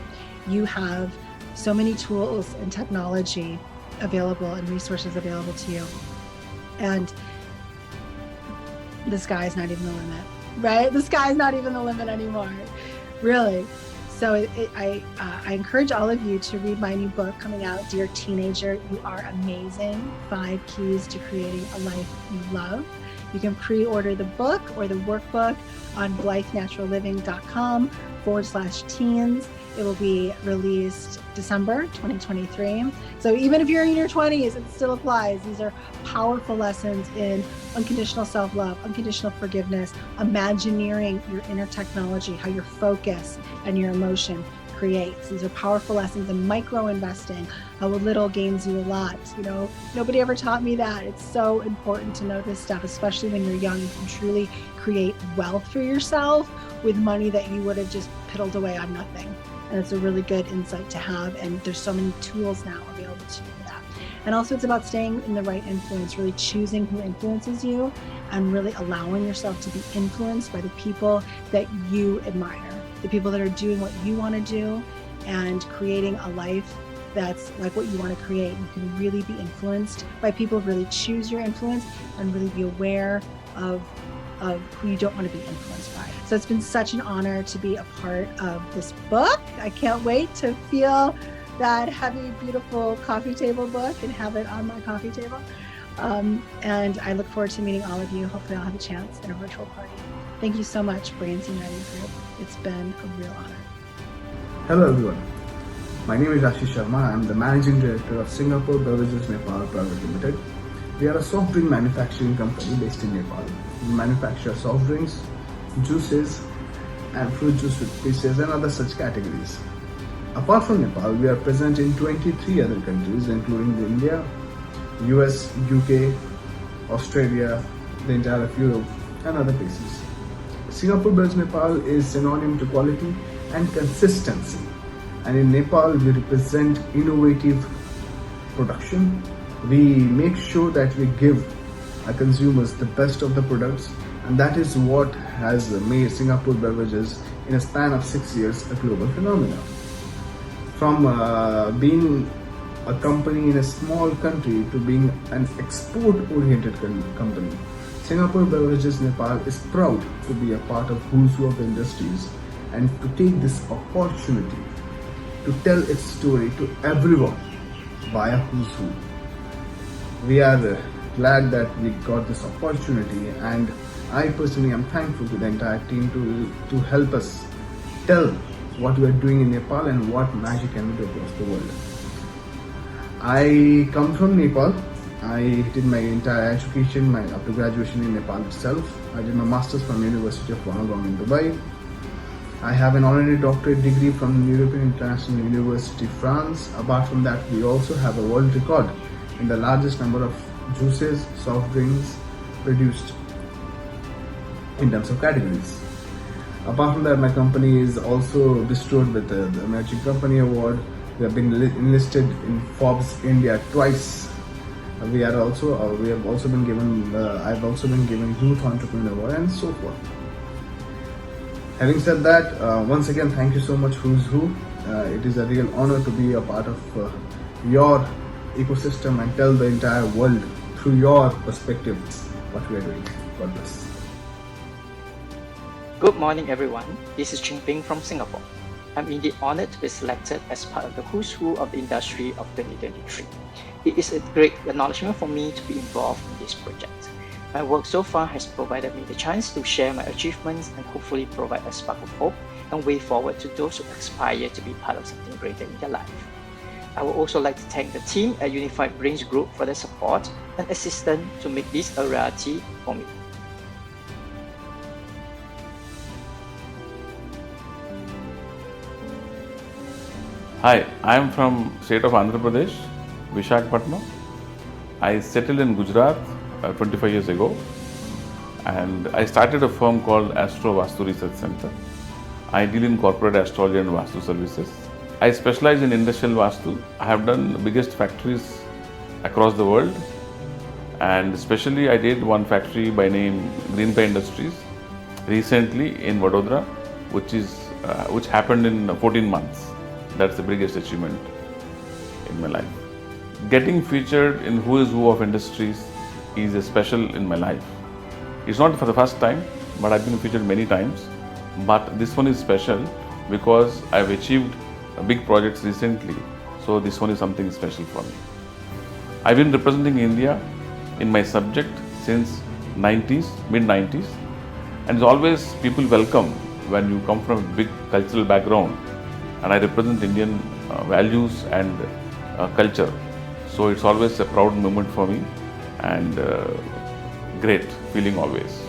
You have so many tools and technology available and resources available to you. And the sky is not even the limit, right? The sky is not even the limit anymore, really. So I encourage all of you to read my new book coming out, Dear Teenager, You Are Amazing, 5 Keys to Creating a Life You Love. You can pre-order the book or the workbook on blythenaturalliving.com/teens. It will be released December 2023. So even if you're in your 20s, it still applies. These are powerful lessons in unconditional self-love, unconditional forgiveness, imagineering your inner technology, how your focus and your emotion creates. These are powerful lessons in micro-investing, how a little gains you a lot. You know, nobody ever taught me that. It's so important to know this stuff, especially when you're young. You can truly create wealth for yourself with money that you would have just piddled away on nothing. And it's a really good insight to have. And there's so many tools now available to you for that. And also it's about staying in the right influence, really choosing who influences you and really allowing yourself to be influenced by the people that you admire, the people that are doing what you want to do and creating a life that's like what you want to create. You can really be influenced by people, really choose your influence and really be aware of who you don't want to be influenced by. So it's been such an honor to be a part of this book. I can't wait to feel that heavy, beautiful coffee table book and have it on my coffee table. And I look forward to meeting all of you. Hopefully I'll have a chance in a virtual party. Thank you so much, Brains United Group. It's been a real honor. Hello everyone. My name is Ashish Sharma. I'm the Managing Director of Singapore Beverages Nepal Private Limited. We are a soft drink manufacturing company based in Nepal. We manufacture soft drinks, juices, and fruit juice with pieces and other such categories. Apart from Nepal, we are present in 23 other countries, including India, US, UK, Australia, the entire of Europe, and other places. Singapore Beverages Nepal is synonym to quality and consistency. And in Nepal, we represent innovative production. We make sure that we give our consumers the best of the products, and that is what has made Singapore Beverages in a span of 6 years a global phenomenon. From being a company in a small country to being an export-oriented company, Singapore Beverages Nepal is proud to be a part of Who's Who of Industries and to take this opportunity to tell its story to everyone via Who's Who. We are glad that we got this opportunity, and I personally am thankful to the entire team to help us tell what we are doing in Nepal and what magic can we do across the world. I come from Nepal. I did my entire education, up to graduation in Nepal itself. I did my master's from University of Wollongong in Dubai. I have an honorary doctorate degree from European International University, France. Apart from that, we also have a world record in the largest number of juices, soft drinks produced in terms of categories. Apart from that, my company is also bestowed with the Emerging Company Award. We have been enlisted in Forbes India twice. We have also been given. I've also been given Youth Entrepreneur Award and so forth. Having said that, once again, thank you so much, Who's Who. It is a real honor to be a part of your ecosystem and tell the entire world through your perspective what we are doing. God bless. Good morning, everyone. This is Ching Ping from Singapore. I'm indeed honored to be selected as part of the Who's Who of the industry of 2023. It is a great acknowledgement for me to be involved in this project. My work so far has provided me the chance to share my achievements and hopefully provide a spark of hope and way forward to those who aspire to be part of something greater in their life. I would also like to thank the team at Unified Brains Group for their support and assistance to make this a reality for me. Hi, I am from state of Andhra Pradesh, Visakhapatnam. I settled in Gujarat 25 years ago, and I started a firm called Astro Vastu Research Center. I deal in corporate astrology and Vastu services. I specialize in industrial Vastu. I have done the biggest factories across the world, and especially I did one factory by name Green Pie Industries recently in Vadodara, which happened in 14 months. That's the biggest achievement in my life. Getting featured in Who's Who of Industries is a special in my life. It's not for the first time, but I've been featured many times. But this one is special because I've achieved big projects recently. So this one is something special for me. I've been representing India in my subject since mid-90s. And it's always people welcome when you come from a big cultural background. And I represent Indian values and culture. So it's always a proud moment for me and great feeling always.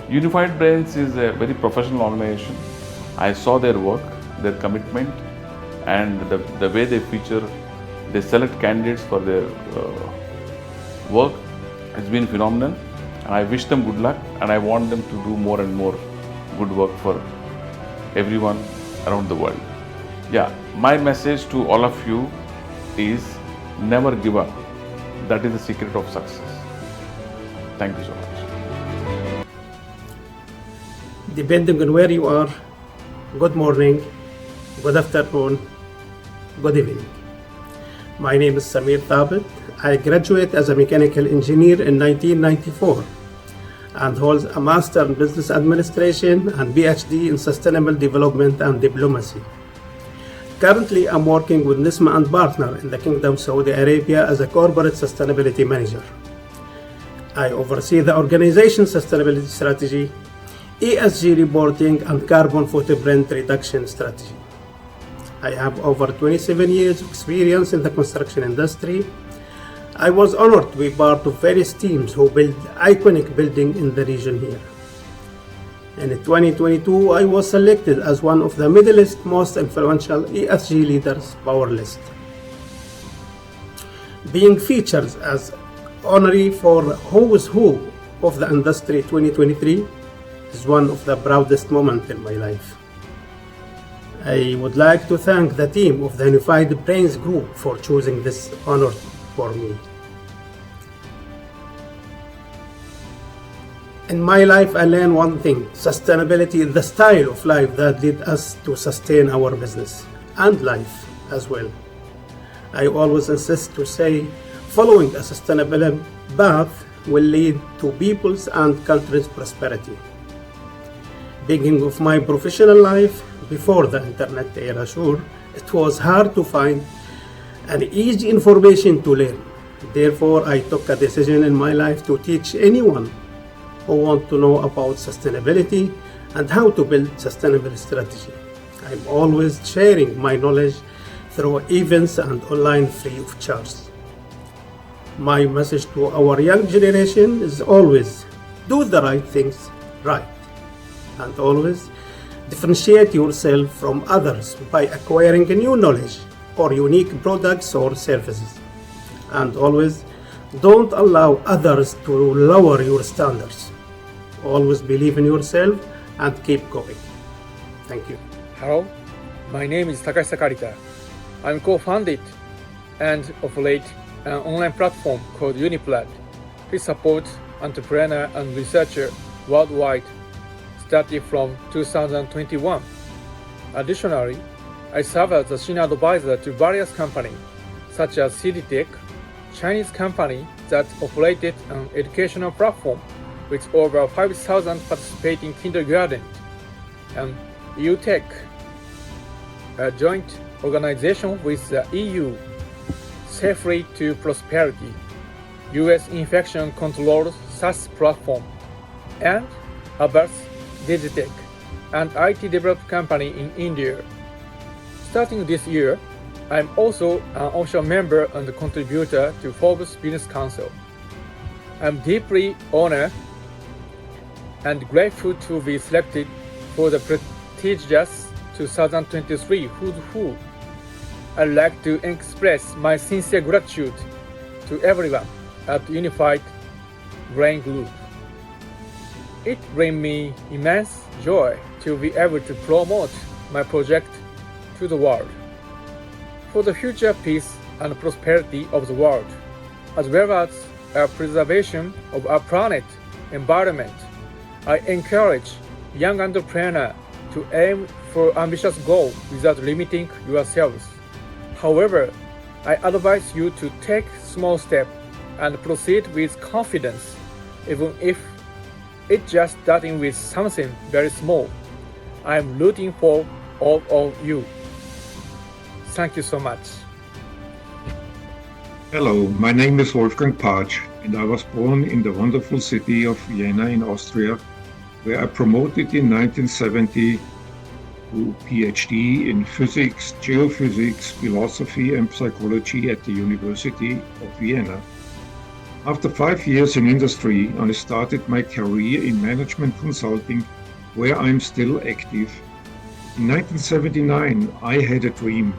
Unified Brains is a very professional organization. I saw their work, their commitment, and the way they select candidates for their work has been phenomenal. And I wish them good luck, and I want them to do more and more good work for everyone around the world. Yeah, my message to all of you is never give up. That is the secret of success. Thank you so much. Depending on where you are, good morning, good afternoon, good evening. My name is Samir Thabit. I graduated as a mechanical engineer in 1994 and holds a Master in Business Administration and PhD in Sustainable Development and Diplomacy. Currently, I'm working with Nisma and Partner in the Kingdom of Saudi Arabia as a Corporate Sustainability Manager. I oversee the organization's sustainability strategy, ESG reporting, and carbon footprint reduction strategy. I have over 27 years of experience in the construction industry. I was honored to be part of various teams who built iconic buildings in the region here. In 2022, I was selected as one of the Middle East's most influential ESG leaders power list. Being featured as honoree for Who's Who of the Industry 2023 is one of the proudest moments in my life. I would like to thank the team of the Unified Brains Group for choosing this honor for me. In my life, I learned one thing: sustainability is the style of life that led us to sustain our business and life as well. I always insist to say, following a sustainable path will lead to people's and country's prosperity. Beginning of my professional life, before the internet era, sure, it was hard to find and easy information to learn. Therefore, I took a decision in my life to teach anyone who want to know about sustainability and how to build sustainable strategy. I'm always sharing my knowledge through events and online free of charge. My message to our young generation is always do the right things right, and always differentiate yourself from others by acquiring new knowledge or unique products or services. And always don't allow others to lower your standards. Always believe in yourself and keep going. Thank you. Hello, my name is Takashi Sakarita. I'm co-founded and operate an online platform called Uniplad, which supports entrepreneurs and researchers worldwide, starting from 2021. Additionally, I serve as a senior advisor to various companies, such as CDTech, Chinese company that operated an educational platform with over 5,000 participating kindergartens, and EUTech, a joint organization with the EU, Safely to Prosperity, US infection control SaaS platform, and Abbas Digitech, an IT development company in India. Starting this year, I'm also an official member and contributor to Forbes Business Council. I'm deeply honored and grateful to be selected for the prestigious 2023 Who's Who. I'd like to express my sincere gratitude to everyone at Unified Brain Group. It brings me immense joy to be able to promote my project to the world. For the future peace and prosperity of the world, as well as our preservation of our planet environment, I encourage young entrepreneurs to aim for ambitious goals without limiting yourselves. However, I advise you to take small steps and proceed with confidence, even if it's just starting with something very small. I'm rooting for all of you. Thank you so much. Hello, my name is Wolfgang Patsch, and I was born in the wonderful city of Vienna in Austria, where I promoted in 1970 to PhD in physics, geophysics, philosophy and psychology at the University of Vienna. After 5 years in industry, I started my career in management consulting, where I'm still active. In 1979, I had a dream,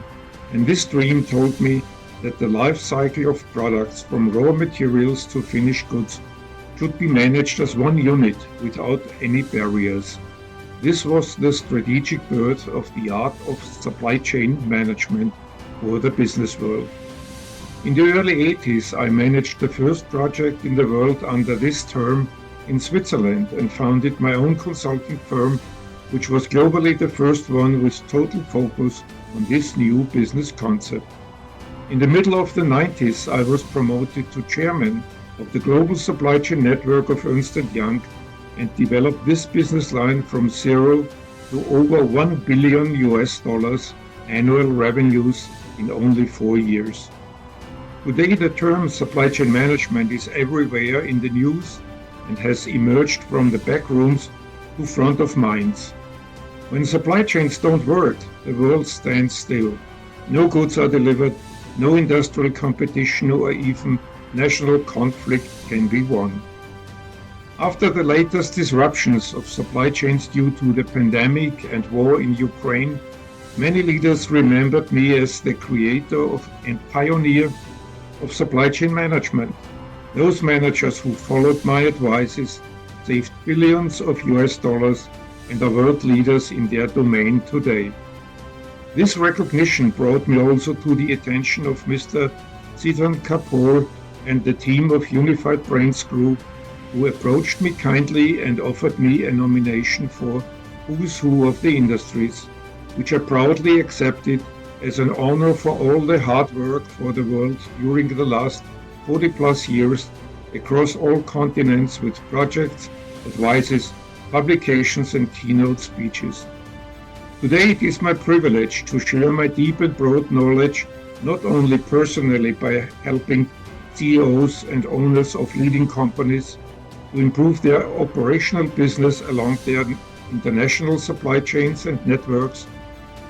and this dream told me that the life cycle of products from raw materials to finished goods should be managed as one unit without any barriers. This was the strategic birth of the art of supply chain management for the business world. In the early 80s, I managed the first project in the world under this term in Switzerland and founded my own consulting firm, which was globally the first one with total focus on this new business concept. In the middle of the 90s, I was promoted to chairman of the global supply chain network of Ernst & Young and developed this business line from zero to over $1 billion annual revenues in only 4 years. Today, the term supply chain management is everywhere in the news and has emerged from the back rooms to front of minds. When supply chains don't work, the world stands still. No goods are delivered, no industrial competition or even national conflict can be won. After the latest disruptions of supply chains due to the pandemic and war in Ukraine, many leaders remembered me as the creator of and pioneer of supply chain management. Those managers who followed my advices saved billions of US dollars and are world leaders in their domain today. This recognition brought me also to the attention of Mr. Siddhan Kapoor and the team of Unified Brains Group, who approached me kindly and offered me a nomination for Who's Who of the Industries, which I proudly accepted as an honor for all the hard work for the world during the last 40 plus years across all continents with projects, advices, publications and keynote speeches. Today it is my privilege to share my deep and broad knowledge, not only personally by helping CEOs and owners of leading companies to improve their operational business along their international supply chains and networks,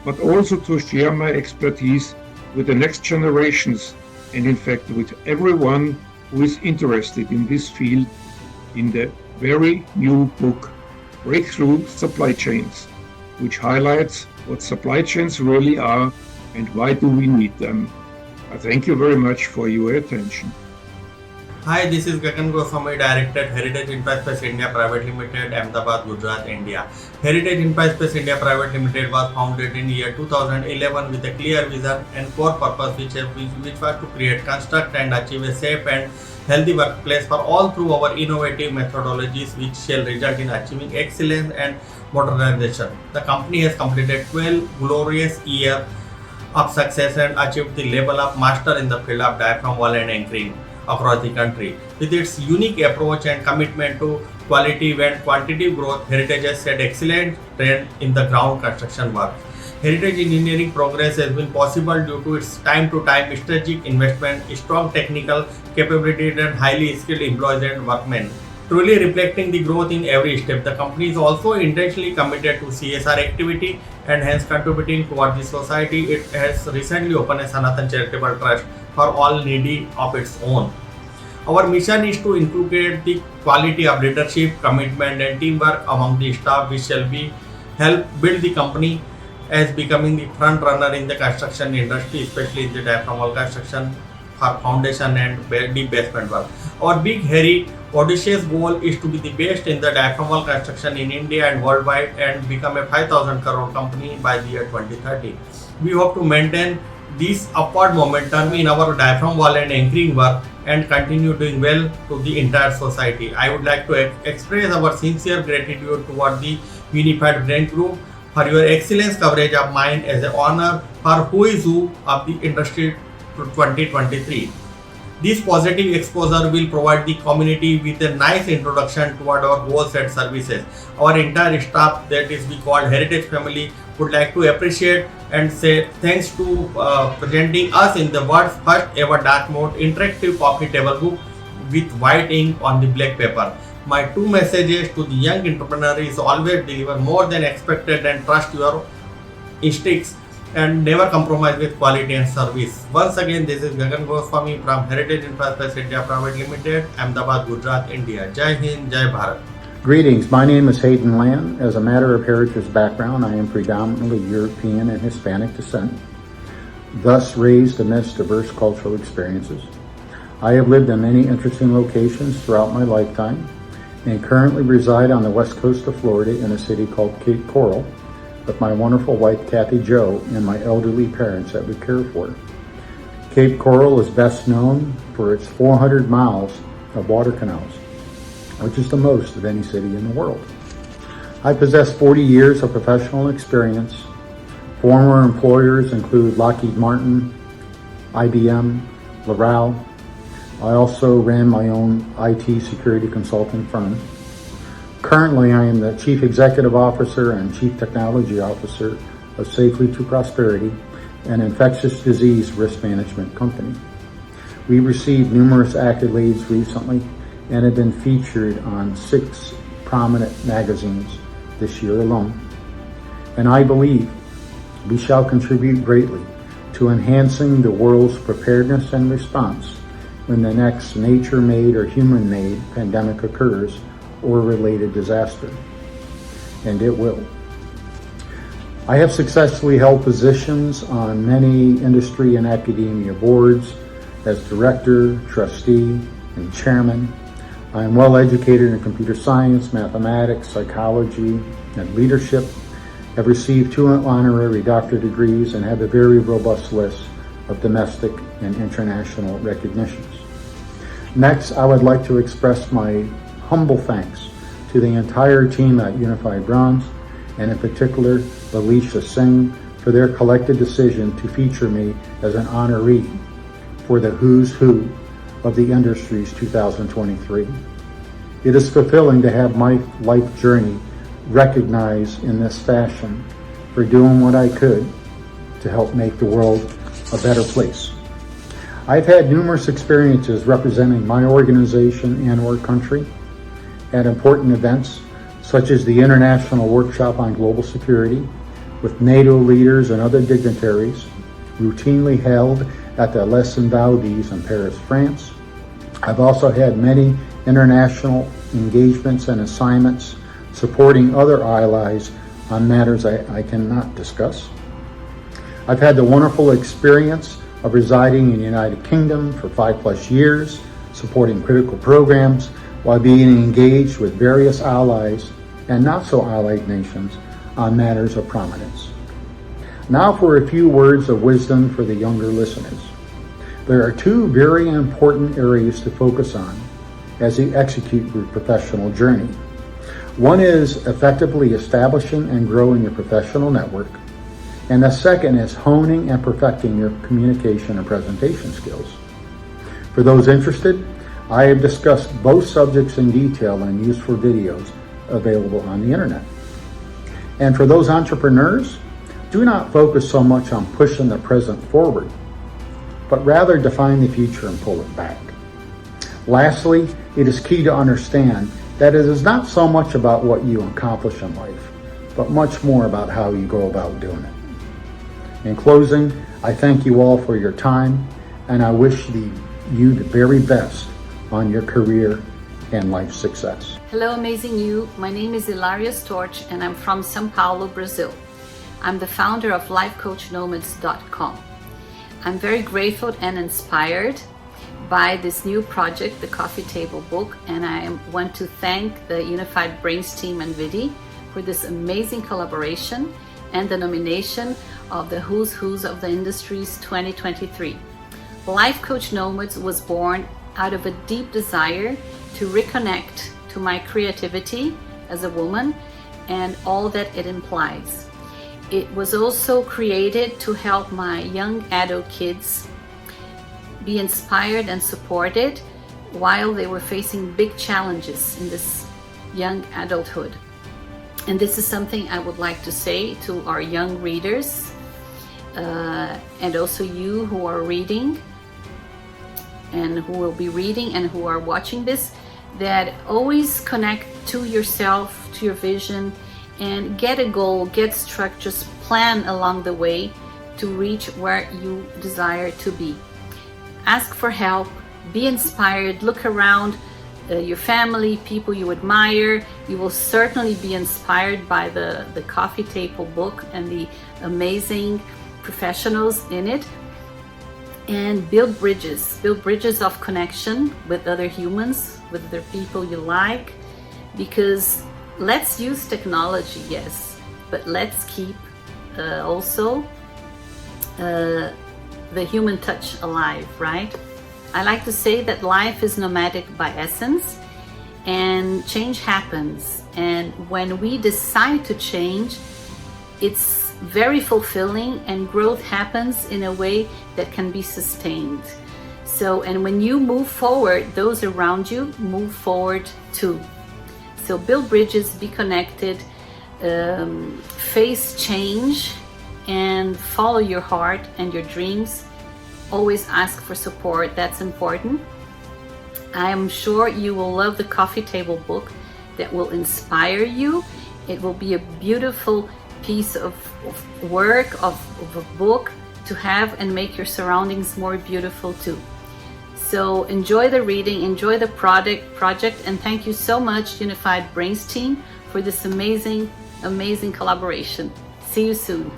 but also to share my expertise with the next generations and in fact with everyone who is interested in this field in the very new book, Breakthrough Supply Chains, which highlights what supply chains really are and why do we need them. I thank you very much for your attention. Hi, this is Gagan Goswami, Director at Heritage Infraspace India Private Limited, Ahmedabad, Gujarat, India. Heritage Infraspace India Private Limited was founded in year 2011 with a clear vision and core purpose which was to create, construct and achieve a safe and healthy workplace for all through our innovative methodologies which shall result in achieving excellence and modernization. The company has completed 12 glorious years of success and achieved the level of master in the field of diaphragm wall and anchoring across the country. With its unique approach and commitment to quality and quantity growth, Heritage has set excellent trend in the ground construction work. Heritage engineering progress has been possible due to its time-to-time strategic investment, strong technical capability and highly skilled employees and workmen. Truly reflecting the growth in every step, the company is also intentionally committed to CSR activity and hence contributing towards the society. It has recently opened a Sanatan Charitable Trust for all needy of its own. Our mission is to inculcate the quality of leadership, commitment and teamwork among the staff which shall be help build the company as becoming the front runner in the construction industry, especially in the diaphragm wall construction for foundation and deep basement work. Our big, hairy, audacious goal is to be the best in the diaphragm wall construction in India and worldwide and become a 5,000 crore company by the year 2030. We hope to maintain this upward momentum in our diaphragm wall and anchoring work and continue doing well to the entire society. I would like to express our sincere gratitude toward the Unified Brain Group for your excellent coverage of mine as an honor for who is who of the industry 2023. This positive exposure will provide the community with a nice introduction toward our goals and services. Our entire staff, that is we call Heritage Family, would like to appreciate and say thanks to presenting us in the world's first ever dark mode interactive coffee table book with white ink on the black paper. My two messages to the young entrepreneur is always deliver more than expected and trust your instincts and never compromise with quality and service. Once again, this is Gagan Goswami from Heritage Infraspace India Private Limited, Ahmedabad, Gujarat, India. Jai Hind, Jai Bharat. Greetings, my name is Hayden Land. As a matter of heritage background, I am predominantly European and Hispanic descent, thus raised amidst diverse cultural experiences. I have lived in many interesting locations throughout my lifetime and currently reside on the west coast of Florida in a city called Cape Coral with my wonderful wife Kathy Jo and my elderly parents that we care for. Cape Coral is best known for its 400 miles of water canals, which is the most of any city in the world. I possess 40 years of professional experience. Former employers include Lockheed Martin, IBM, L'Oreal. I also ran my own IT security consulting firm. Currently, I am the Chief Executive Officer and Chief Technology Officer of Safely to Prosperity, an infectious disease risk management company. We received numerous accolades recently and have been featured on 6 prominent magazines this year alone. And I believe we shall contribute greatly to enhancing the world's preparedness and response when the next nature-made or human-made pandemic occurs or related disaster. And it will. I have successfully held positions on many industry and academia boards as director, trustee, and chairman. I am well educated in computer science, mathematics, psychology, and leadership. Have received 2 honorary doctorate degrees and have a very robust list of domestic and international recognitions. Next, I would like to express my humble thanks to the entire team at Unified Bronze, and in particular, Alicia Singh, for their collective decision to feature me as an honoree for the Who's Who of the Industries 2023. It is fulfilling to have my life journey recognized in this fashion for doing what I could to help make the world a better place. I've had numerous experiences representing my organization and our country at important events such as the International Workshop on Global Security with NATO leaders and other dignitaries, routinely held at the Les Invalides in Paris, France, I've also had many international engagements and assignments supporting other allies on matters I cannot discuss. I've had the wonderful experience of residing in the United Kingdom for 5+ years, supporting critical programs while being engaged with various allies and not so allied nations on matters of prominence. Now for a few words of wisdom for the younger listeners. There are two very important areas to focus on as you execute your professional journey. One is effectively establishing and growing your professional network, and the second is honing and perfecting your communication and presentation skills. For those interested, I have discussed both subjects in detail in useful videos available on the internet. And for those entrepreneurs, do not focus so much on pushing the present forward, but rather define the future and pull it back. Lastly, it is key to understand that it is not so much about what you accomplish in life, but much more about how you go about doing it. In closing, I thank you all for your time, and I wish you the very best on your career and life success. Hello, amazing you. My name is Hilaria Storch, and I'm from São Paulo, Brazil. I'm the founder of lifecoachnomads.com. I'm very grateful and inspired by this new project, the Coffee Table Book, and I want to thank the Unified Brains team and Vidi for this amazing collaboration and the nomination of the Who's Who's of the Industries 2023. Life Coach Nomads was born out of a deep desire to reconnect to my creativity as a woman and all that it implies. It was also created to help my young adult kids be inspired and supported while they were facing big challenges in this young adulthood. And this is something I would like to say to our young readers and also you who are reading and who will be reading and who are watching this, that always connect to yourself, to your vision, and get a goal, get structures, plan along the way to reach where you desire to be. Ask for help, be inspired, look around your family, people you admire. You will certainly be inspired by the Coffee Table Book and the amazing professionals in it. And build bridges of connection with other humans, with other people you like, because let's use technology, yes, but let's keep also the human touch alive, right? I like to say that life is nomadic by essence and change happens. And when we decide to change, it's very fulfilling and growth happens in a way that can be sustained. So, and when you move forward, those around you move forward too. So build bridges, be connected, face change, and follow your heart and your dreams. Always ask for support, that's important. I am sure you will love the Coffee Table Book that will inspire you. It will be a beautiful piece of work, of a book to have and make your surroundings more beautiful too. So enjoy the reading, enjoy the project, and thank you so much, Unified Brains team, for this amazing collaboration. See you soon.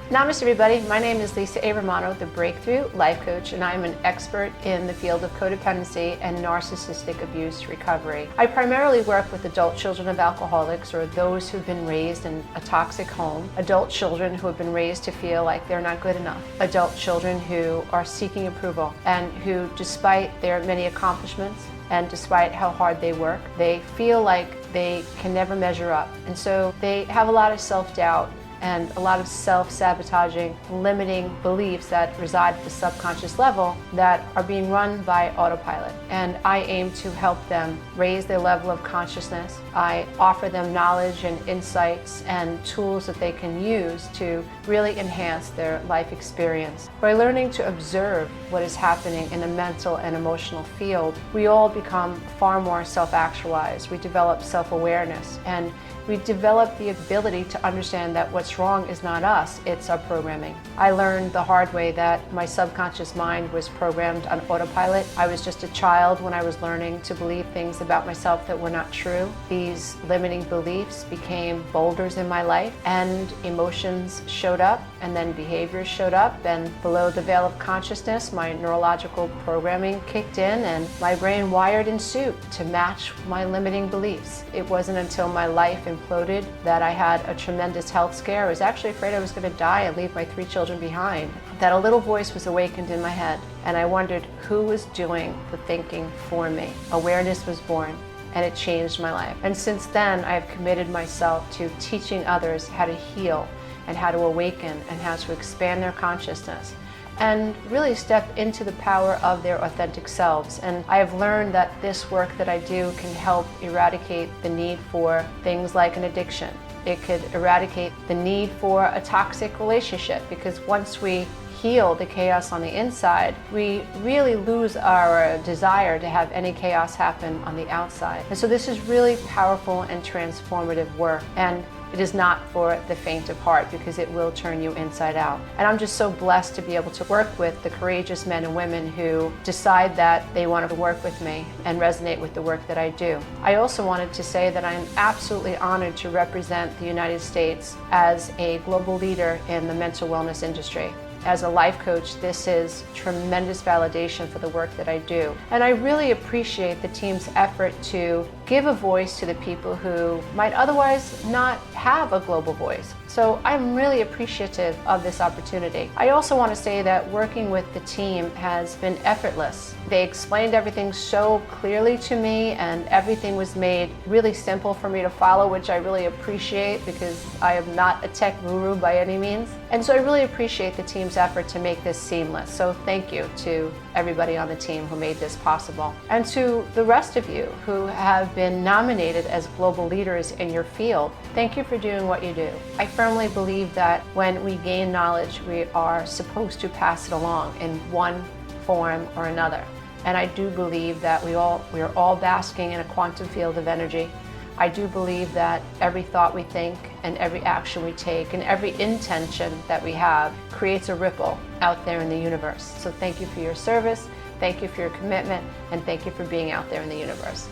Namaste everybody, my name is Lisa A. Romano, the Breakthrough Life Coach, and I'm an expert in the field of codependency and narcissistic abuse recovery. I primarily work with adult children of alcoholics or those who've been raised in a toxic home, adult children who have been raised to feel like they're not good enough, adult children who are seeking approval and who, despite their many accomplishments and despite how hard they work, they feel like they can never measure up. And so they have a lot of self-doubt and a lot of self-sabotaging, limiting beliefs that reside at the subconscious level that are being run by autopilot. And I aim to help them raise their level of consciousness. I offer them knowledge and insights and tools that they can use to really enhance their life experience. By learning to observe what is happening in the mental and emotional field, we all become far more self-actualized. We develop self-awareness, and we develop the ability to understand that what's what's wrong is not us, it's our programming. I learned the hard way that my subconscious mind was programmed on autopilot. I was just a child when I was learning to believe things about myself that were not true. These limiting beliefs became boulders in my life, and emotions showed up, and then behaviors showed up, and below the veil of consciousness, my neurological programming kicked in, and my brain wired in soup to match my limiting beliefs. It wasn't until my life imploded that I had a tremendous health scare. I was actually afraid I was going to die and leave my 3 children behind. That a little voice was awakened in my head, and I wondered who was doing the thinking for me. Awareness was born, and it changed my life. And since then, I have committed myself to teaching others how to heal and how to awaken and how to expand their consciousness and really step into the power of their authentic selves. And I have learned that this work that I do can help eradicate the need for things like an addiction. It could eradicate the need for a toxic relationship, because once we heal the chaos on the inside, we really lose our desire to have any chaos happen on the outside. And so this is really powerful and transformative work. And it is not for the faint of heart, because it will turn you inside out. And I'm just so blessed to be able to work with the courageous men and women who decide that they want to work with me and resonate with the work that I do. I also wanted to say that I'm absolutely honored to represent the United States as a global leader in the mental wellness industry. As a life coach, this is tremendous validation for the work that I do. And I really appreciate the team's effort to give a voice to the people who might otherwise not have a global voice. So I'm really appreciative of this opportunity. I also want to say that working with the team has been effortless. They explained everything so clearly to me, and everything was made really simple for me to follow, which I really appreciate, because I am not a tech guru by any means. And so I really appreciate the team's effort to make this seamless. So thank you to everybody on the team who made this possible. And to the rest of you who have been nominated as global leaders in your field, thank you for doing what you do. I firmly believe that when we gain knowledge, we are supposed to pass it along in one form or another. And I do believe that we are all basking in a quantum field of energy. I do believe that every thought we think and every action we take and every intention that we have creates a ripple out there in the universe. So thank you for your service, thank you for your commitment, and thank you for being out there in the universe.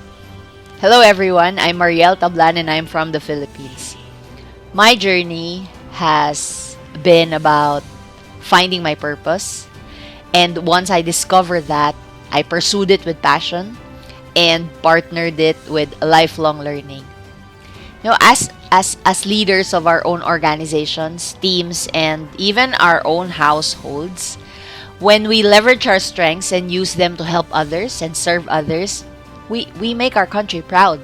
Hello everyone, I'm Marielle Tablan and I'm from the Philippines. My journey has been about finding my purpose, and once I discovered that, I pursued it with passion and partnered it with lifelong learning. You know, as leaders of our own organizations, teams, and even our own households, when we leverage our strengths and use them to help others and serve others, we make our country proud.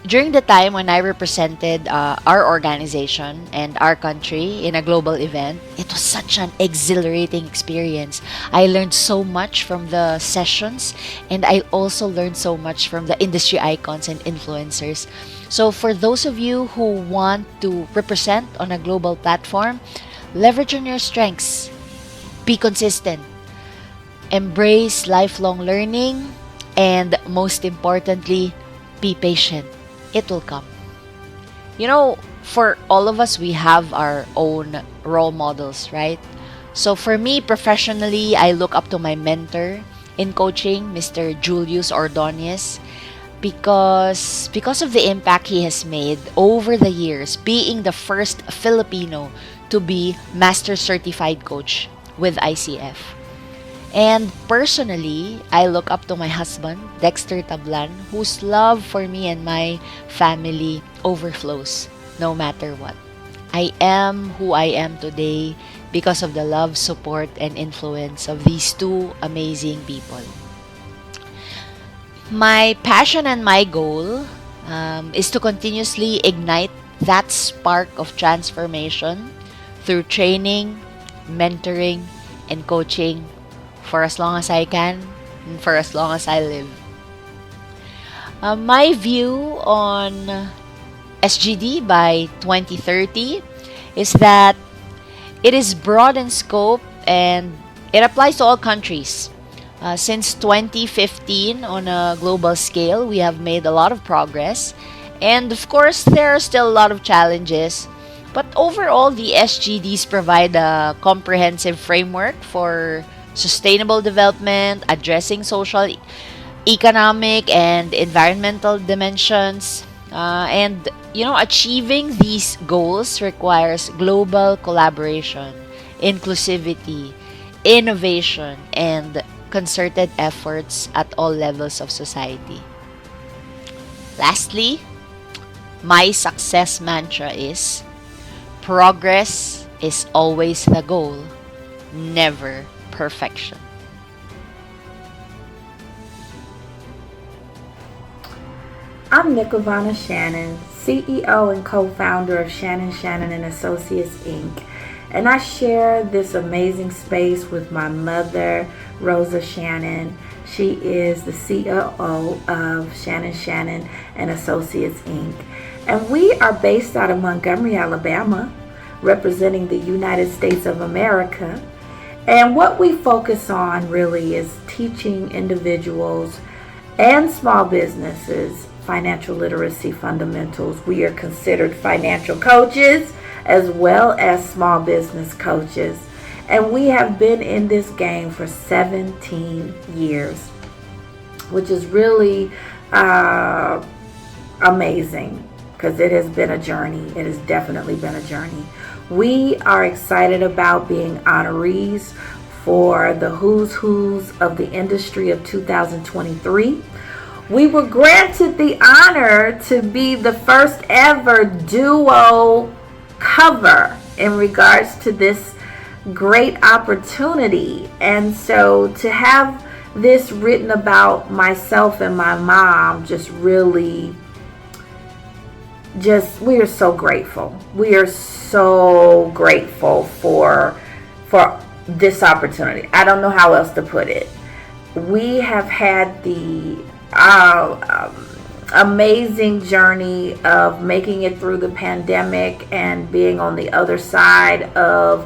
During the time when I represented our organization and our country in a global event, it was such an exhilarating experience. I learned so much from the sessions, and I also learned so much from the industry icons and influencers. So for those of you who want to represent on a global platform, leverage on your strengths. Be consistent. Embrace lifelong learning, and most importantly, be patient. It will come. You know, for all of us, we have our own role models, right? So for me, professionally, I look up to my mentor in coaching, Mr. Julius Ordonez, because of the impact he has made over the years, being the first Filipino to be Master Certified Coach with ICF. And personally, I look up to my husband, Dexter Tablan, whose love for me and my family overflows no matter what. I am who I am today because of the love, support, and influence of these two amazing people. My passion and my goal is to continuously ignite that spark of transformation through training, mentoring, and coaching for as long as I can and for as long as I live. My view on SGD by 2030 is that it is broad in scope and it applies to all countries. Since 2015, on a global scale, we have made a lot of progress, And of course, there are still a lot of challenges. But overall, the SGDs provide a comprehensive framework for sustainable development, addressing social, economic, and environmental dimensions. Achieving these goals requires global collaboration, inclusivity, innovation, and concerted efforts at all levels of society. Lastly, my success mantra is progress is always the goal, never perfection. I'm Nikovana Shannon, CEO and co-founder of Shannon and Associates Inc. And I share this amazing space with my mother, Rosa Shannon. She is the COO of Shannon and Associates Inc. And we are based out of Montgomery, Alabama, representing the United States of America. And what we focus on really is teaching individuals and small businesses financial literacy fundamentals. We are considered financial coaches as well as small business coaches. And we have been in this game for 17 years, which is really amazing because it has been a journey. It has definitely been a journey. We are excited about being honorees for the Who's Who's of the Industry of 2023. We were granted the honor to be the first ever duo cover in regards to this great opportunity. And so to have this written about myself and my mom we are so grateful. We are so grateful for this opportunity. I don't know how else to put it. We have had the amazing journey of making it through the pandemic and being on the other side of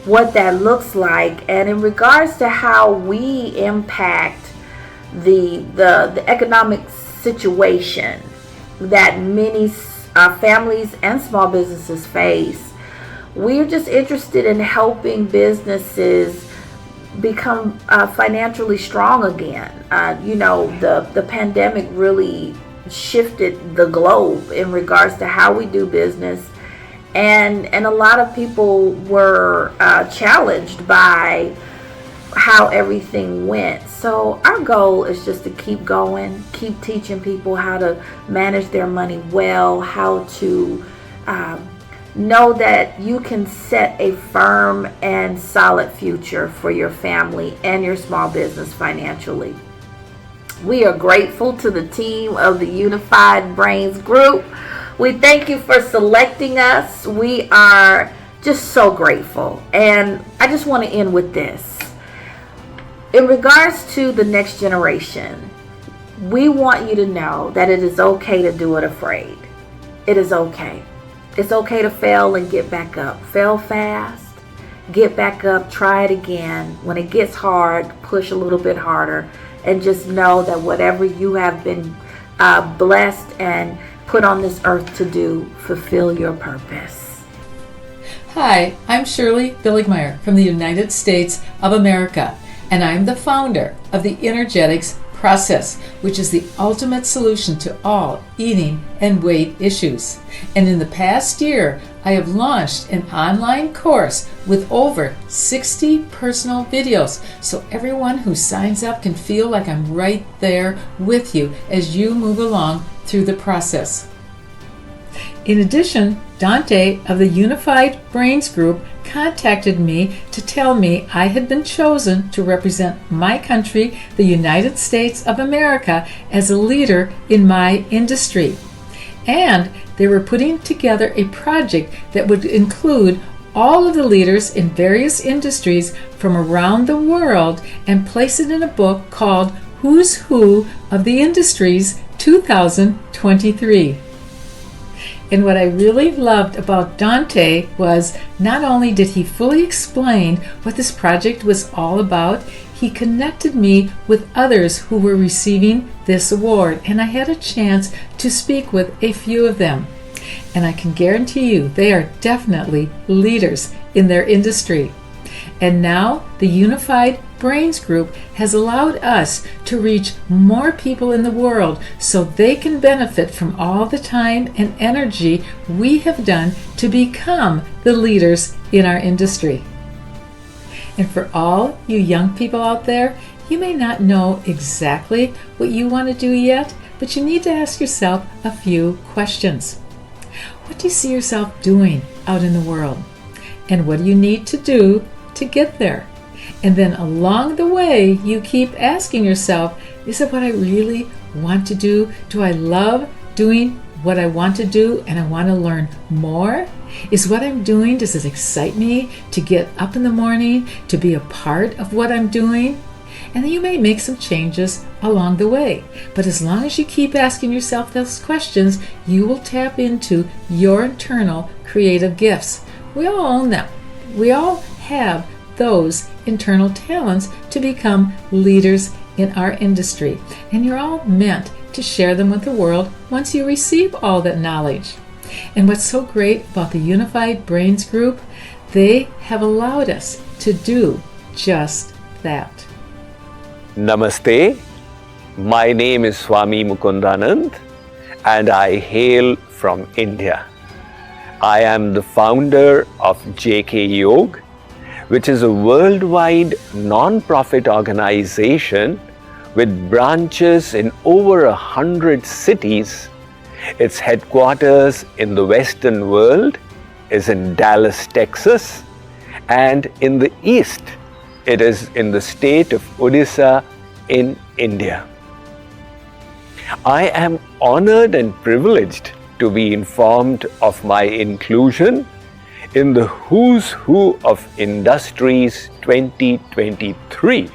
what that looks like. And in regards to how we impact the economic situation that many families and small businesses face, we're just interested in helping businesses become financially strong again. The pandemic really shifted the globe in regards to how we do business, and a lot of people were challenged by how everything went. So our goal is just to keep going, keep teaching people how to manage their money well, how to know that you can set a firm and solid future for your family and your small business financially. We are grateful to the team of the Unified Brains Group. We thank you for selecting us. We are just so grateful. And I just want to end with this. In regards to the next generation, we want you to know that it is okay to do it afraid. It is okay. It's okay to fail and get back up. Fail fast, get back up, try it again. When it gets hard, push a little bit harder, and just know that whatever you have been blessed and put on this earth to do, fulfill your purpose. Hi, I'm Shirley Billigmeyer from the United States of America, and I'm the founder of the Energetics Process, which is the ultimate solution to all eating and weight issues. And in the past year, I have launched an online course with over 60 personal videos, so everyone who signs up can feel like I'm right there with you as you move along through the process. In addition, Dante of the Unified Brains Group contacted me to tell me I had been chosen to represent my country, the United States of America, as a leader in my industry. And they were putting together a project that would include all of the leaders in various industries from around the world and place it in a book called Who's Who of the Industries 2023. And what I really loved about Dante was not only did he fully explain what this project was all about, he connected me with others who were receiving this award, and I had a chance to speak with a few of them. And I can guarantee you they are definitely leaders in their industry. And now the Unified Brains Group has allowed us to reach more people in the world so they can benefit from all the time and energy we have done to become the leaders in our industry. And for all you young people out there, you may not know exactly what you want to do yet, but you need to ask yourself a few questions. What do you see yourself doing out in the world? And what do you need to do to get there? And then along the way, you keep asking yourself, is it what I really want to do? Do I love doing what I want to do and I want to learn more? Is what I'm doing, does it excite me to get up in the morning, to be a part of what I'm doing? And then you may make some changes along the way. But as long as you keep asking yourself those questions, you will tap into your internal creative gifts. We all own them. We all have those internal talents to become leaders in our industry. And you're all meant to share them with the world once you receive all that knowledge. And what's so great about the Unified Brains Group, they have allowed us to do just that. Namaste. My name is Swami Mukundanand and I hail from India. I am the founder of JK Yog, which is a worldwide non-profit organization with branches in over 100 cities. Its headquarters in the Western world is in Dallas, Texas, and in the East, it is in the state of Odisha in India. I am honored and privileged to be informed of my inclusion in the Who's Who of Industries 2023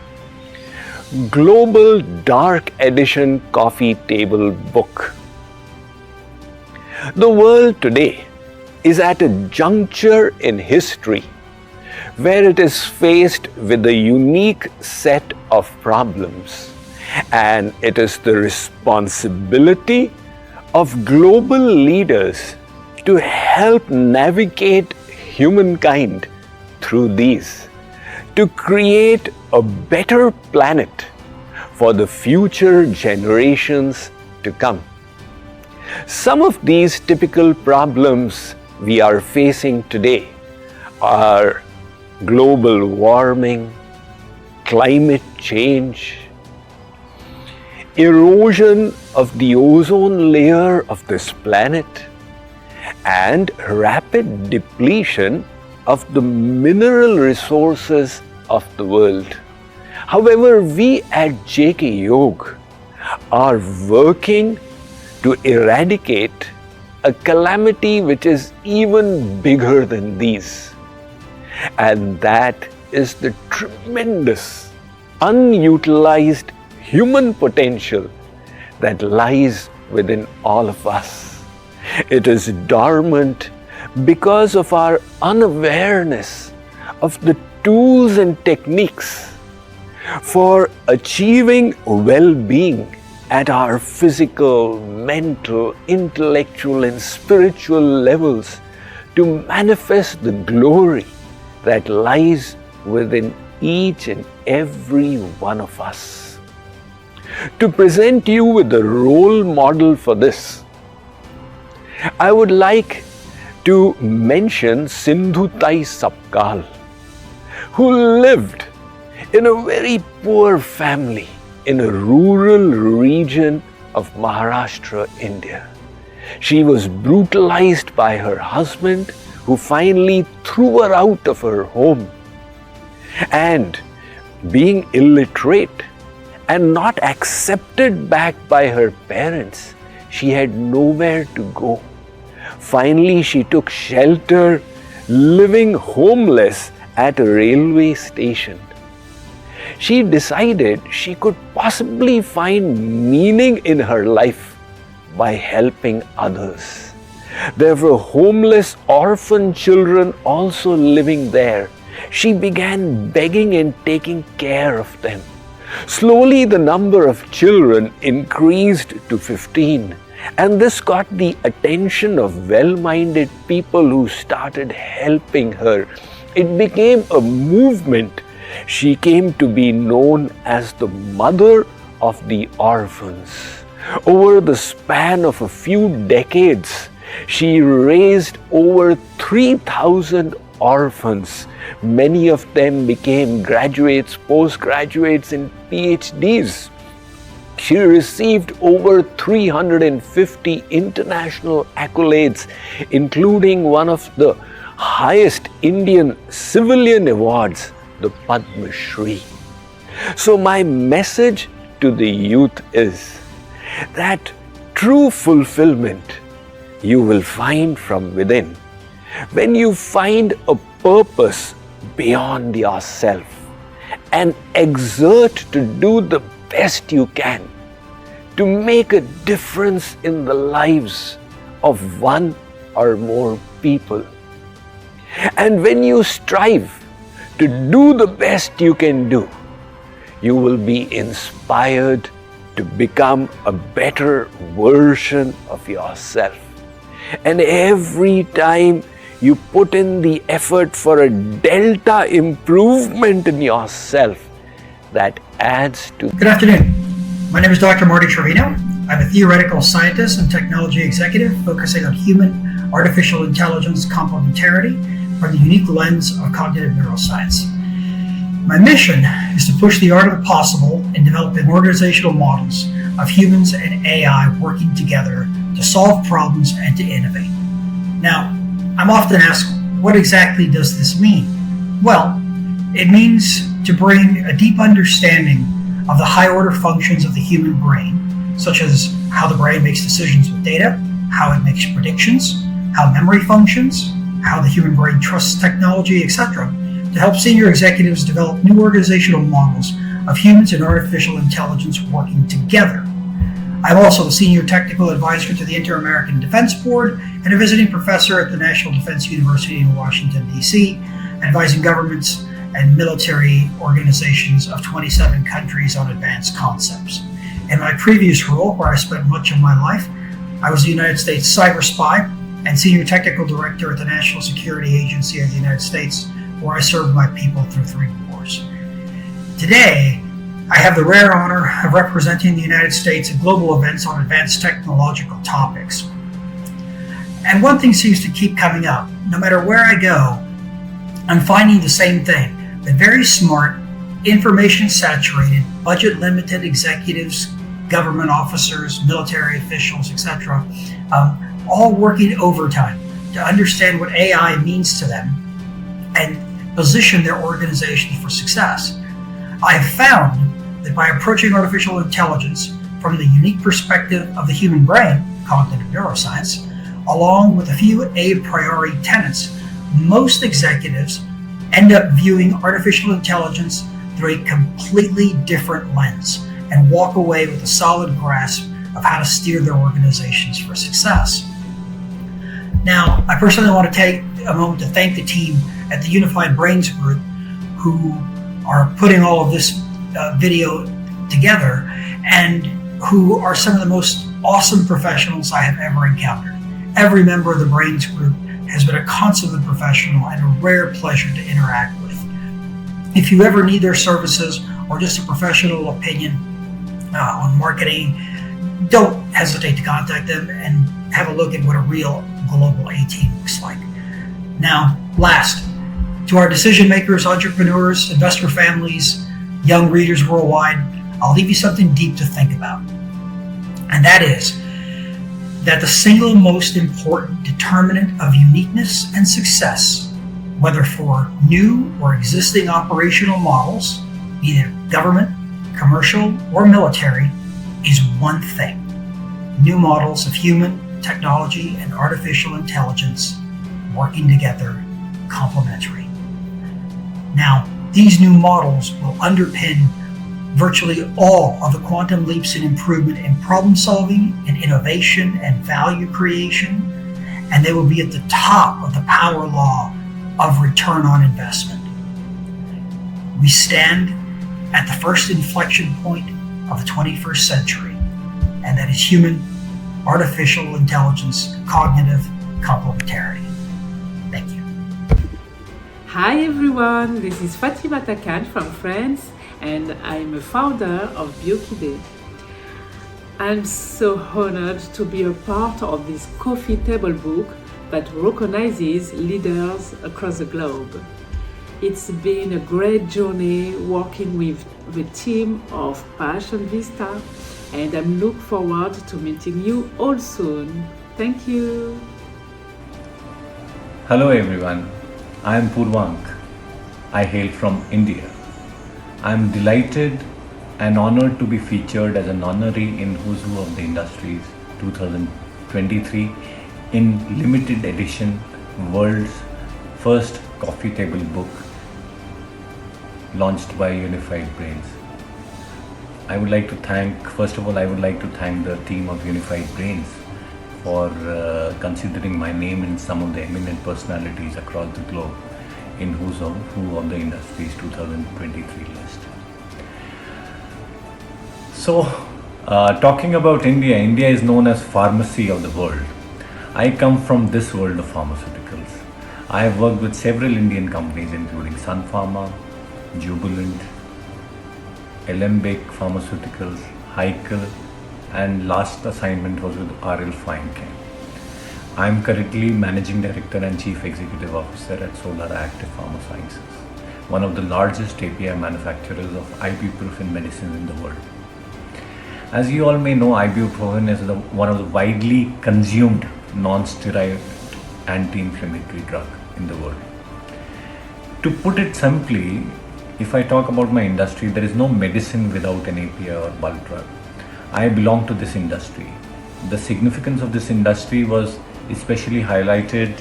Global Dark Edition Coffee Table Book. The world today is at a juncture in history where it is faced with a unique set of problems, and it is the responsibility of global leaders to help navigate humankind through these, to create a better planet for the future generations to come. Some of these typical problems we are facing today are global warming, climate change, erosion of the ozone layer of this planet, and rapid depletion of the mineral resources of the world. However, we at JK Yog are working to eradicate a calamity which is even bigger than these. And that is the tremendous, unutilized human potential that lies within all of us. It is dormant because of our unawareness of the tools and techniques for achieving well-being at our physical, mental, intellectual, and spiritual levels to manifest the glory that lies within each and every one of us. To present you with a role model for this, I would like to mention Sindhutai Sapkal, who lived in a very poor family in a rural region of Maharashtra, India. She was brutalized by her husband, who finally threw her out of her home. And being illiterate and not accepted back by her parents, she had nowhere to go. Finally, she took shelter, living homeless at a railway station. She decided she could possibly find meaning in her life by helping others. There were homeless orphan children also living there. She began begging and taking care of them. Slowly, the number of children increased to 15, and this got the attention of well-minded people who started helping her. It became a movement. She came to be known as the mother of the orphans. Over the span of a few decades, she raised over 3,000 orphans. Many of them became graduates, postgraduates, and PhDs. She received over 350 international accolades, including one of the highest Indian civilian awards, the Padma Shri. So my message to the youth is that true fulfillment you will find from within when you find a purpose beyond yourself and exert to do the best you can to make a difference in the lives of one or more people. And when you strive to do the best you can do, you will be inspired to become a better version of yourself. And every time you put in the effort for a delta improvement in yourself, that adds to... Good afternoon. My name is Dr. Marty Trevino. I'm a theoretical scientist and technology executive focusing on human-artificial intelligence complementarity from the unique lens of cognitive neuroscience. My mission is to push the art of the possible in developing organizational models of humans and AI working together to solve problems and to innovate. Now, I'm often asked, what exactly does this mean? Well, it means to bring a deep understanding of the high-order functions of the human brain, such as how the brain makes decisions with data, how it makes predictions, how memory functions, how the human brain trusts technology, etc., to help senior executives develop new organizational models of humans and artificial intelligence working together. I'm also the Senior Technical Advisor to the Inter-American Defense Board and a visiting professor at the National Defense University in Washington, D.C., advising governments and military organizations of 27 countries on advanced concepts. In my previous role, where I spent much of my life, I was the United States cyber spy and Senior Technical Director at the National Security Agency of the United States, where I served my people through 3 wars. Today, I have the rare honor of representing the United States at global events on advanced technological topics. And one thing seems to keep coming up. No matter where I go, I'm finding the same thing, that very smart, information-saturated, budget-limited executives, government officers, military officials, etc., all working overtime to understand what AI means to them and position their organizations for success. I've found that by approaching artificial intelligence from the unique perspective of the human brain, cognitive neuroscience, along with a few a priori tenets, most executives end up viewing artificial intelligence through a completely different lens and walk away with a solid grasp of how to steer their organizations for success. Now, I personally want to take a moment to thank the team at the Unified Brains Group who are putting all of this video together and who are some of the most awesome professionals I have ever encountered. Every member of the Brains Group has been a consummate professional and a rare pleasure to interact with. If you ever need their services or just a professional opinion on marketing, don't hesitate to contact them and have a look at what a real global A-team looks like. Now, last, to our decision makers, entrepreneurs, investor families, young readers worldwide, I'll leave you something deep to think about. And that is that the single most important determinant of uniqueness and success, whether for new or existing operational models, either government, commercial, or military, is one thing: new models of human, technology, and artificial intelligence working together, complementary. Now, these new models will underpin virtually all of the quantum leaps in improvement in problem solving, in innovation, and value creation, and they will be at the top of the power law of return on investment. We stand at the first inflection point of the 21st century, and that is human artificial intelligence cognitive complementarity. Thank you. Hi everyone, this is Fatima Takan from France, and I'm a founder of Biokide. I'm so honored to be a part of this coffee table book that recognizes leaders across the globe. It's been a great journey working with the team of Passion Vista, and I'm looking forward to meeting you all soon. Thank you. Hello everyone, I am Purvank. I hail from India. I am delighted and honored to be featured as an honoree in Who's Who of the Industries 2023 in limited edition world's first coffee table book launched by Unified Brains. I would like to thank the team of Unified Brains for considering my name in some of the eminent personalities across the globe in Who's Who of the Industries 2023 list. So, talking about India, India is known as pharmacy of the world. I come from this world of pharmaceuticals. I have worked with several Indian companies including Sun Pharma, Jubilant, Alembic Pharmaceuticals, Heikel, and last assignment was with RL Feinken. I am currently Managing Director and Chief Executive Officer at Solara Active Pharma Sciences, one of the largest API manufacturers of ibuprofen medicines in the world. As you all may know, ibuprofen is one of the widely consumed non-steroid anti-inflammatory drug in the world. To put it simply, if I talk about my industry, there is no medicine without an API or bulk drug. I belong to this industry. The significance of this industry was especially highlighted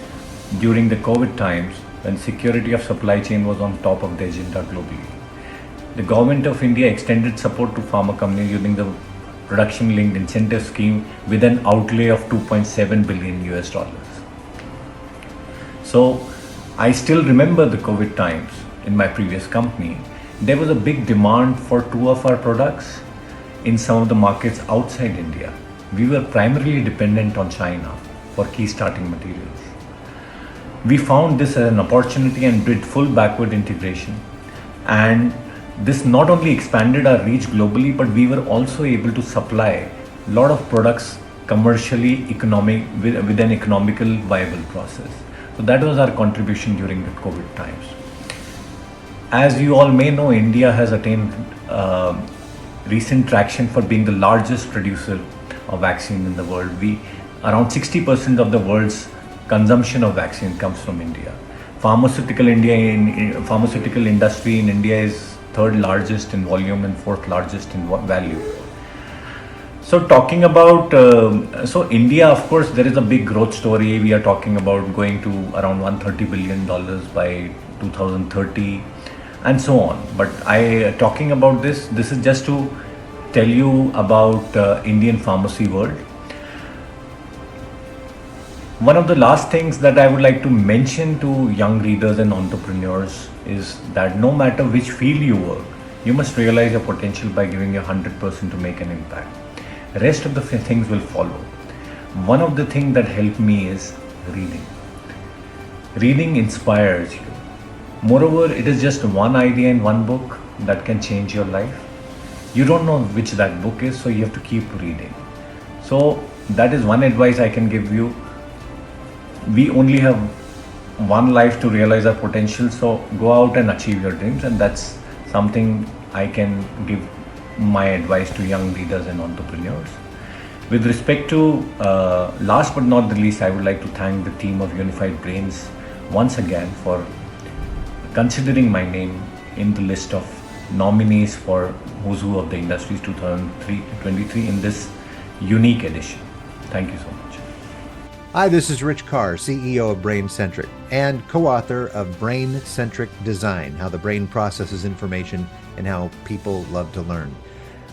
during the COVID times when security of supply chain was on top of the agenda globally. The government of India extended support to pharma companies using the production linked incentive scheme with an outlay of 2.7 billion US dollars. So I still remember the COVID times in my previous company. There was a big demand for two of our products in some of the markets outside India. We were primarily dependent on China for key starting materials. We found this as an opportunity and did full backward integration, and this not only expanded our reach globally, but we were also able to supply a lot of products commercially with an economical viable process. So that was our contribution during the COVID times. As you all may know, India has attained recent traction for being the largest producer of vaccine in the world. Around 60% of the world's consumption of vaccine comes from India. Pharmaceutical industry in India is third largest in volume and fourth largest in value. So talking about India, of course, there is a big growth story. We are talking about going to around $130 billion by 2030 and so on. But talking about this is just to tell you about Indian pharmacy world. One of the last things that I would like to mention to young readers and entrepreneurs is that no matter which field you work, you must realize your potential by giving your 100% to make an impact. The rest of the things will follow. One of the things that helped me is reading. Reading inspires you. Moreover, it is just one idea in one book that can change your life. You don't know which that book is, so you have to keep reading. So that is one advice I can give you. We only have one life to realize our potential, so go out and achieve your dreams, and that's something I can give my advice to young leaders and entrepreneurs. With respect to last but not the least, I would like to thank the team of Unified Brains once again for considering my name in the list of nominees for Who's Who of the Industries 2023 in this unique edition. Thank you so much. Hi, this is Rich Carr, CEO of BrainCentric and co-author of BrainCentric Design, How the Brain Processes Information and How People Love to Learn.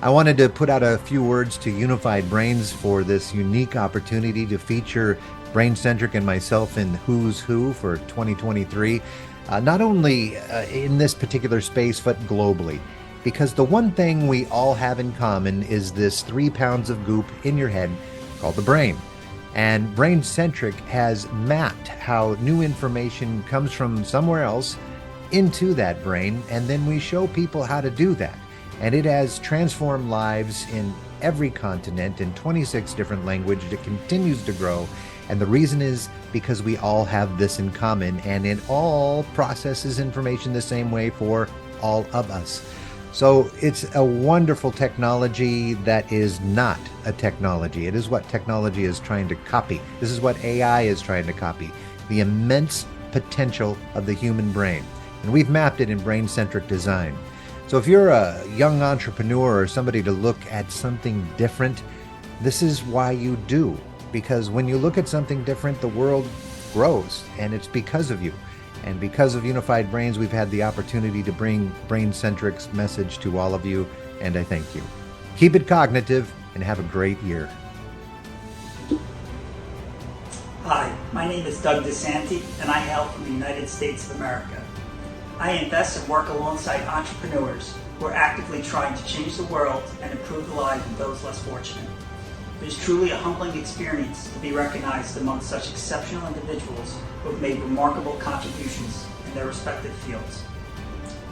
I wanted to put out a few words to Unified Brains for this unique opportunity to feature BrainCentric and myself in Who's Who for 2023, not only in this particular space, but globally. because the one thing we all have in common is this 3 pounds of goop in your head called the brain. And Brain-Centric has mapped how new information comes from somewhere else into that brain, and then we show people how to do that. And it has transformed lives in every continent in 26 different languages. It continues to grow. And the reason is because we all have this in common, and it all processes information the same way for all of us. So it's a wonderful technology that is not a technology. It is what technology is trying to copy. This is what AI is trying to copy, the immense potential of the human brain. And we've mapped it in brain-centric design. So if you're a young entrepreneur or somebody to look at something different, this is why you do. Because when you look at something different, the world grows, and it's because of you. And because of Unified Brains, we've had the opportunity to bring Brain-Centric's message to all of you, and I thank you. Keep it cognitive, and have a great year. Hi, my name is Doug DeSanti, and I hail from the United States of America. I invest and work alongside entrepreneurs who are actively trying to change the world and improve the lives of those less fortunate. It is truly a humbling experience to be recognized among such exceptional individuals who have made remarkable contributions in their respective fields.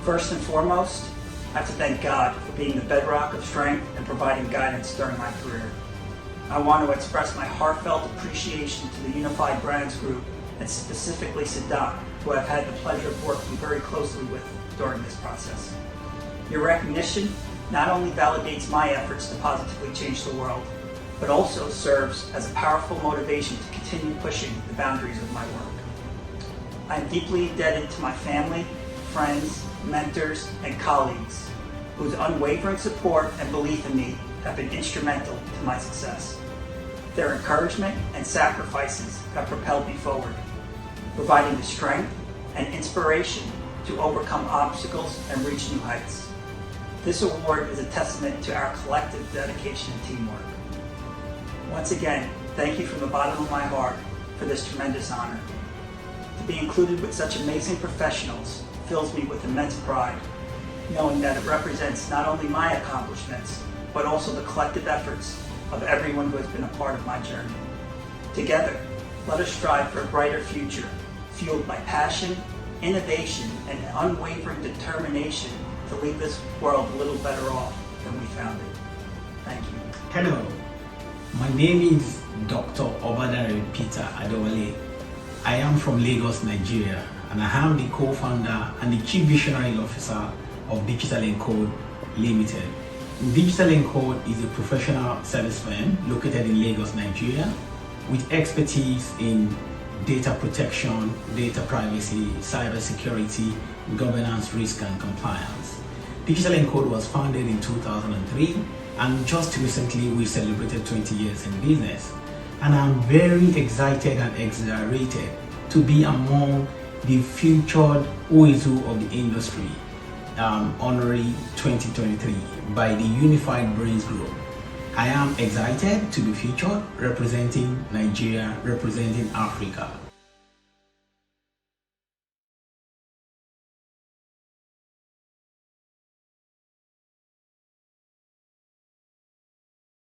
First and foremost, I have to thank God for being the bedrock of strength and providing guidance during my career. I want to express my heartfelt appreciation to the Unified Brands Group, and specifically Sadat, who I've had the pleasure of working very closely with during this process. Your recognition not only validates my efforts to positively change the world, but also serves as a powerful motivation to continue pushing the boundaries of my work. I am deeply indebted to my family, friends, mentors, and colleagues, whose unwavering support and belief in me have been instrumental to my success. Their encouragement and sacrifices have propelled me forward, providing the strength and inspiration to overcome obstacles and reach new heights. This award is a testament to our collective dedication and teamwork. Once again, thank you from the bottom of my heart for this tremendous honor. To be included with such amazing professionals fills me with immense pride, knowing that it represents not only my accomplishments, but also the collective efforts of everyone who has been a part of my journey. Together, let us strive for a brighter future, fueled by passion, innovation, and unwavering determination to leave this world a little better off than we found it. Thank you. Hello, my name is Dr. Obadare Peter Adewale. I am from Lagos, Nigeria, and I am the co-founder and the chief visionary officer of Digital Encode Limited. Digital Encode is a professional service firm located in Lagos, Nigeria, with expertise in data protection, data privacy, cybersecurity, governance, risk, and compliance. Digital Encode was founded in 2003, and just recently we celebrated 20 years in business. And I'm very excited and exhilarated to be among the featured Oizu of the industry, honorary 2023 by the Unified Brains Group. I am excited to be featured representing Nigeria, representing Africa.